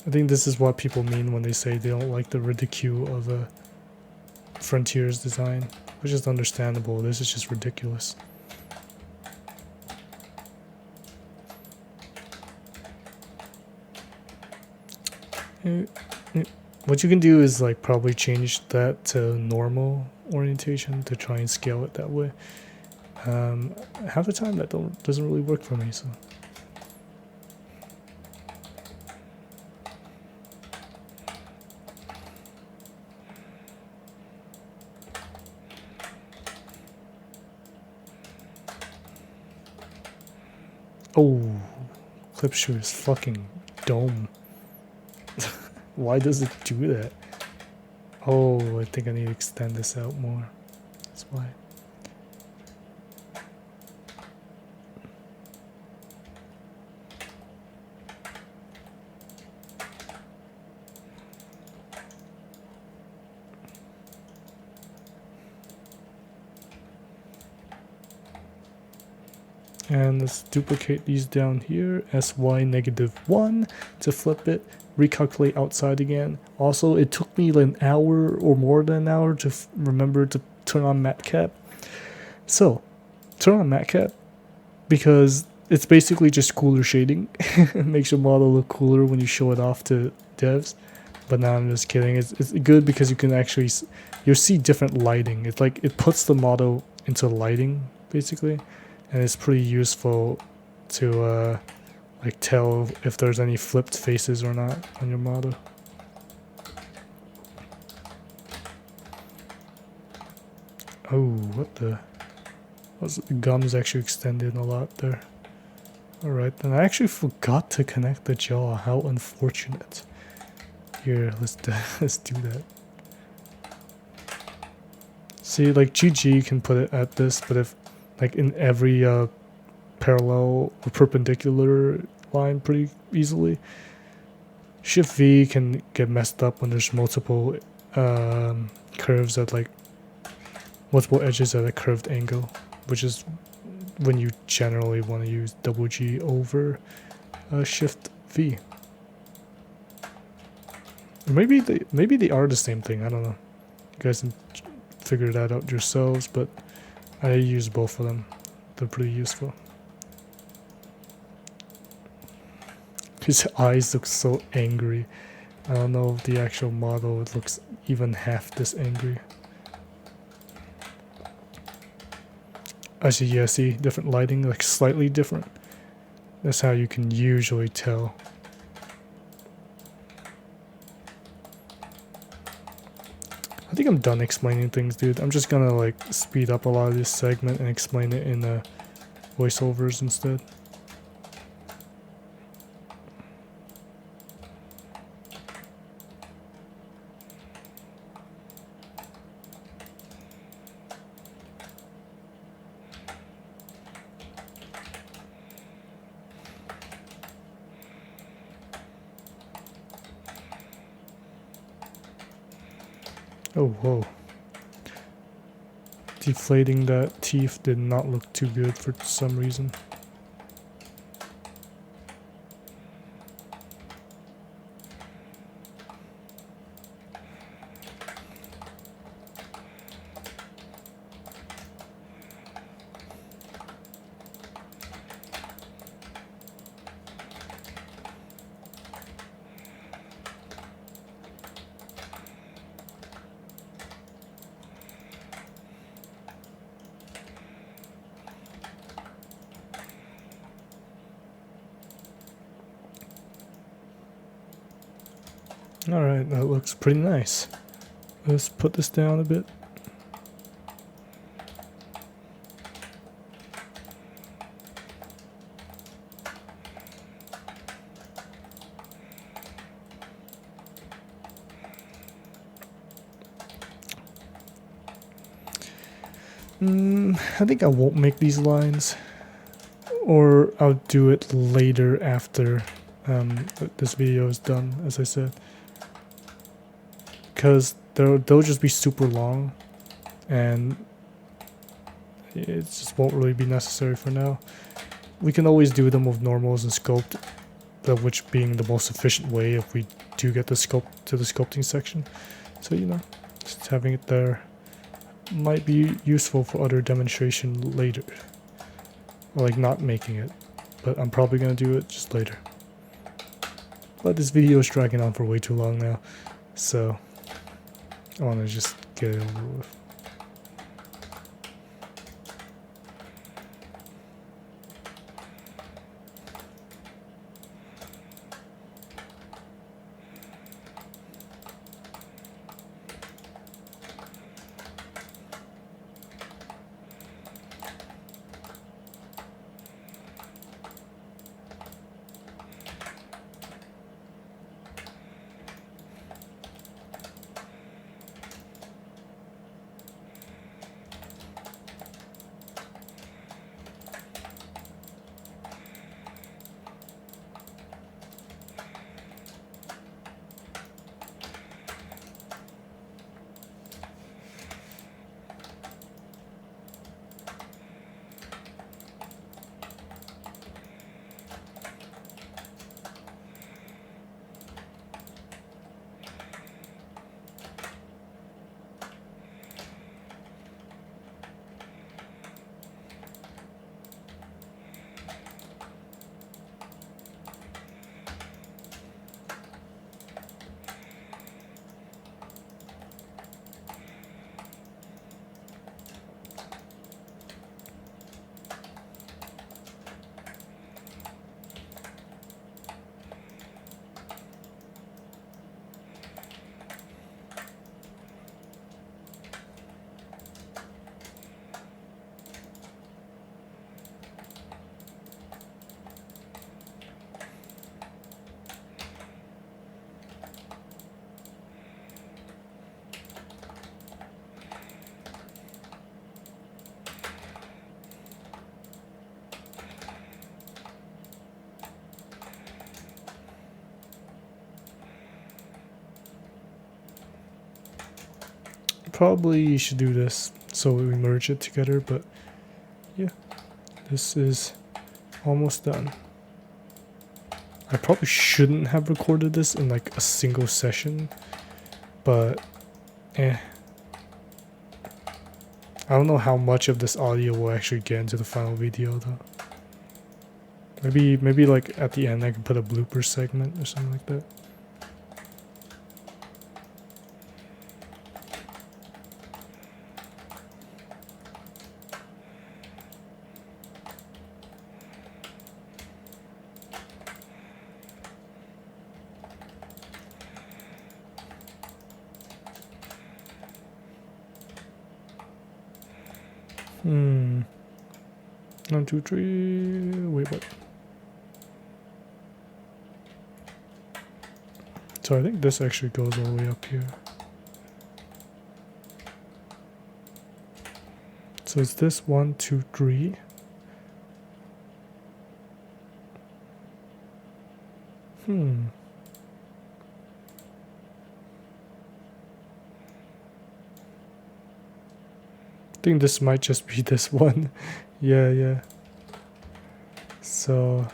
I think this is what people mean when they say they don't like the ridicule of Frontier's design, which is understandable. This is just ridiculous. What you can do is like probably change that to normal orientation to try and scale it that way. Half the time that doesn't really work for me, so. Oh, clip shoe is fucking dumb. Why does it do that? Oh, I think I need to extend this out more. That's why. And let's duplicate these down here, sy-1 to flip it, recalculate outside again. Also, it took me like an hour or more than an hour to remember to turn on matte cap. So, turn on matte cap because it's basically just cooler shading. It makes your model look cooler when you show it off to devs. But now I'm just kidding. It's good because you can actually, you'll see different lighting. It's like, it puts the model into lighting, basically. And it's pretty useful to like tell if there's any flipped faces or not on your model. Oh, what the? The gums actually extended a lot there. Alright, and I actually forgot to connect the jaw. How unfortunate. Here, let's do that. See, like GG can put it at this, but if like in every parallel or perpendicular line pretty easily. Shift V can get messed up when there's multiple curves at like multiple edges at a curved angle, which is when you generally want to use double G over Shift V. Or maybe they are the same thing. I don't know. You guys can figure that out yourselves, but I use both of them. They're pretty useful. His eyes look so angry. I don't know if the actual model looks even half this angry. Actually, yeah, see, different lighting, like slightly different. That's how you can usually tell. I think I'm done explaining things, dude. I'm just gonna like speed up a lot of this segment and explain it in voiceovers instead. Oh, whoa. Deflating that teeth did not look too good for some reason. Alright, that looks pretty nice. Let's put this down a bit. I think I won't make these lines, or I'll do it later after this video is done, as I said. Because they'll just be super long, and it just won't really be necessary for now. We can always do them with normals and sculpt, which being the most efficient way if we do get the sculpt to the sculpting section. So, you know, just having it there might be useful for other demonstration later. Or like not making it, but I'm probably gonna do it just later. But this video is dragging on for way too long now, so I want to just get it over with. Probably you should do this so we merge it together, but yeah, this is almost done. I probably shouldn't have recorded this in like a single session, but I don't know how much of this audio will actually get into the final video though. Maybe like at the end I can put a blooper segment or something like that. One, two, three. Wait, what? So I think this actually goes all the way up here. So it's this 1, 2, 3. I think this might just be this one. Yeah. So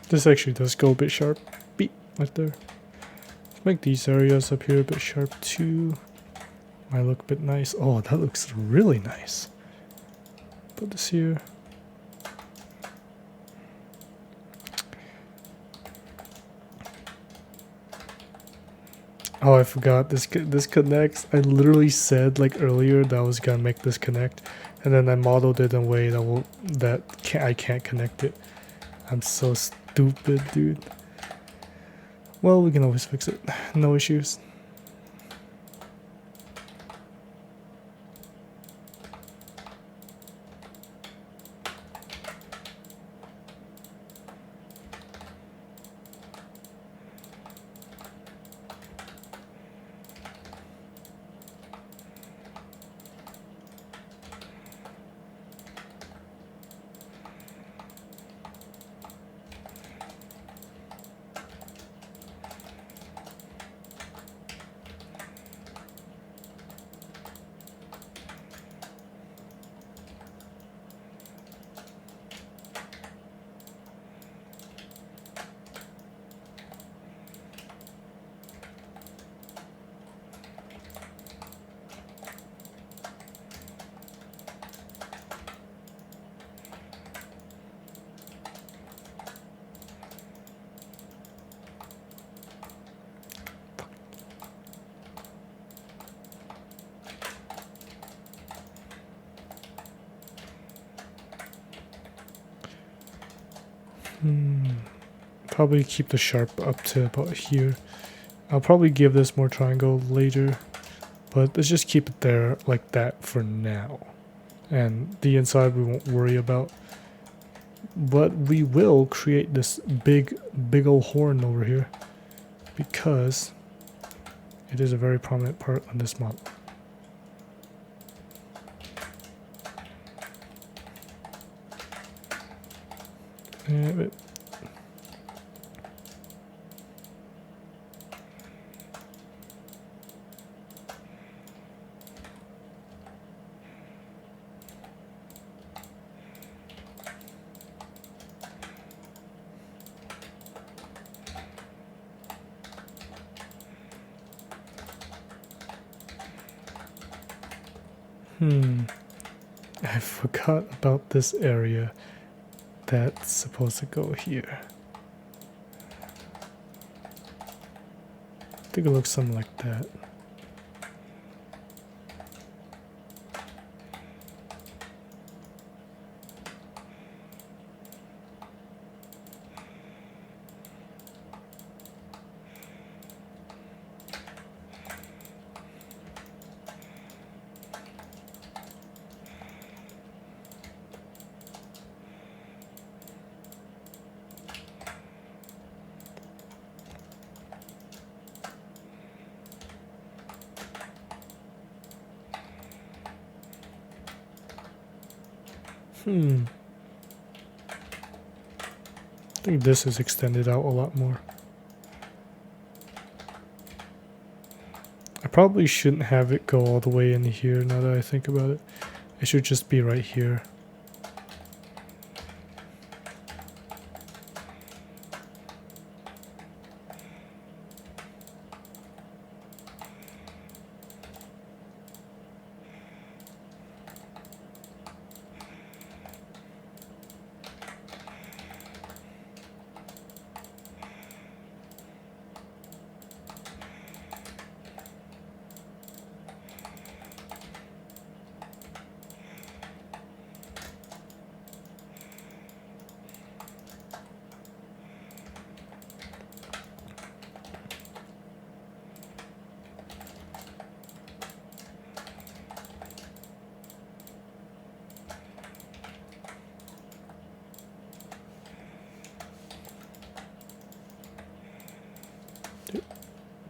This actually does go a bit sharp. Beep, right there. Let's make these areas up here a bit sharp too. Might look a bit nice. Oh, that looks really nice. Put this here. Oh, I forgot. This connects. I literally said like earlier that I was gonna make this connect, and then I modeled it in a way that I can't connect it. I'm so stupid, dude. Well, we can always fix it. No issues. Probably keep the sharp up to about here. I'll probably give this more triangle later, but let's just keep it there like that for now. And the inside we won't worry about. But we will create this big old horn over here because it is a very prominent part on this model. And I forgot about this area that's supposed to go here. I think it looks something like that. I think this is extended out a lot more. I probably shouldn't have it go all the way in here now that I think about it. It should just be right here.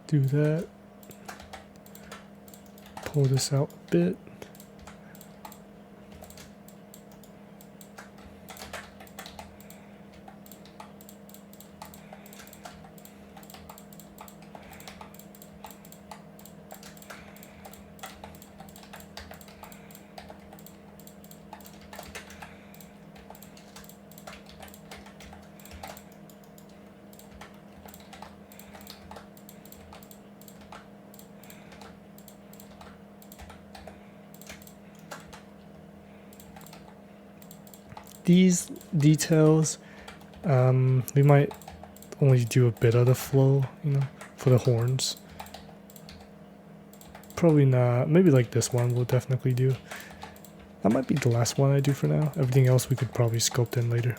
Do that. Pull this out a bit. these details, we might only do a bit of the flow, you know, for the horns. Probably not. Maybe like this one will definitely do. That might be the last one I do for now. Everything else we could probably sculpt in later.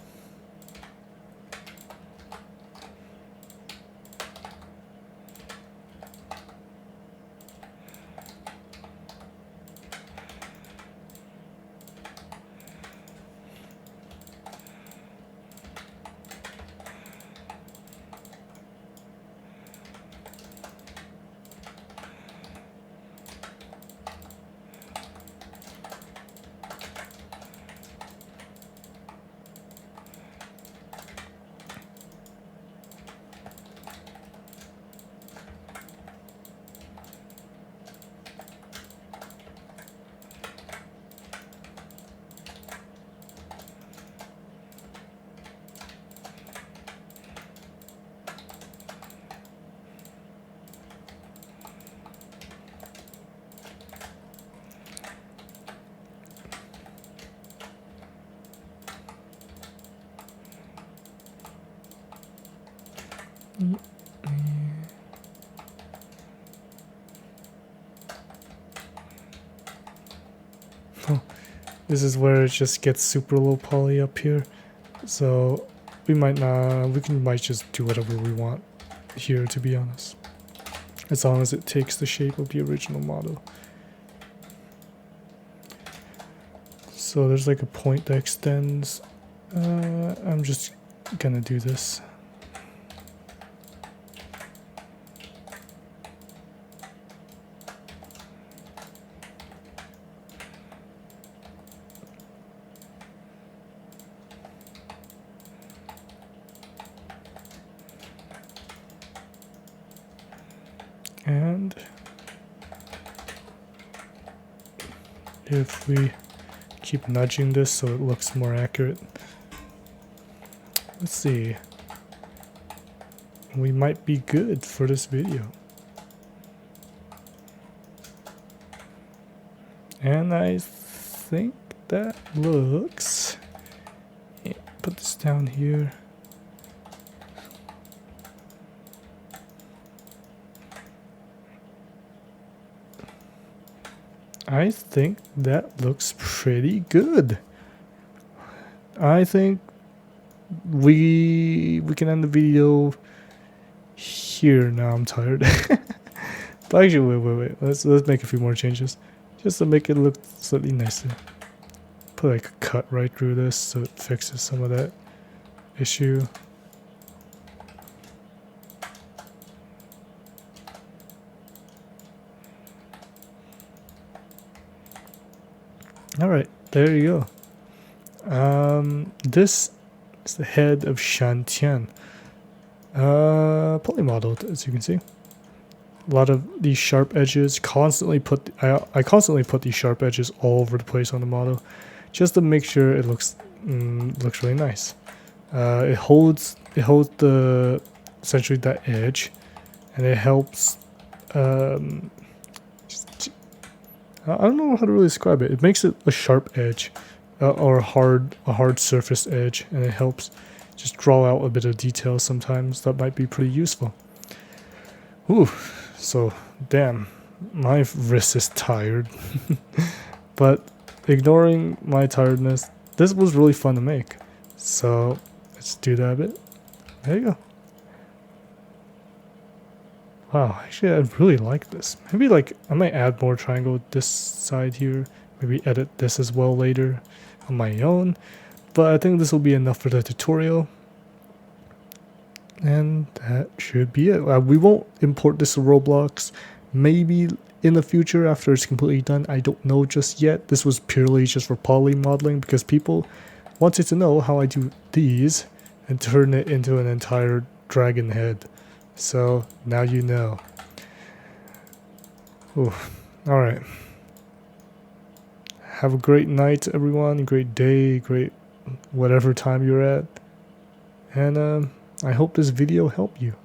Oh, this is where it just gets super low poly up here, so we might just do whatever we want here, to be honest, as long as it takes the shape of the original model. So there's like a point that extends. I'm just gonna do this. And if we keep nudging this so it looks more accurate, let's see, we might be good for this video. And I think that looks, put this down here. I think that looks pretty good. I think we can end the video here. Now I'm tired. But actually, wait. Let's make a few more changes just to make it look slightly nicer. Put like a cut right through this so it fixes some of that issue. Alright, there you go. This is the head of Shantien. Polymodeled, as you can see. A lot of these sharp edges, I constantly put these sharp edges all over the place on the model, just to make sure it looks really nice. It holds the essentially that edge, and it helps. I don't know how to really describe it. It makes it a sharp edge, or a hard surface edge, and it helps just draw out a bit of detail sometimes that might be pretty useful. Ooh, so damn, my wrist is tired. But ignoring my tiredness, this was really fun to make. So let's do that a bit. There you go. Wow, actually I really like this. Maybe like I might add more triangle this side here. Maybe edit this as well later on my own. But I think this will be enough for the tutorial. And that should be it. We won't import this to Roblox. Maybe in the future after it's completely done. I don't know just yet. This was purely just for poly modeling because people wanted to know how I do these and turn it into an entire dragon head. So now you know. Ooh, all right. Have a great night, everyone. Great day, great whatever time you're at. And I hope this video helped you.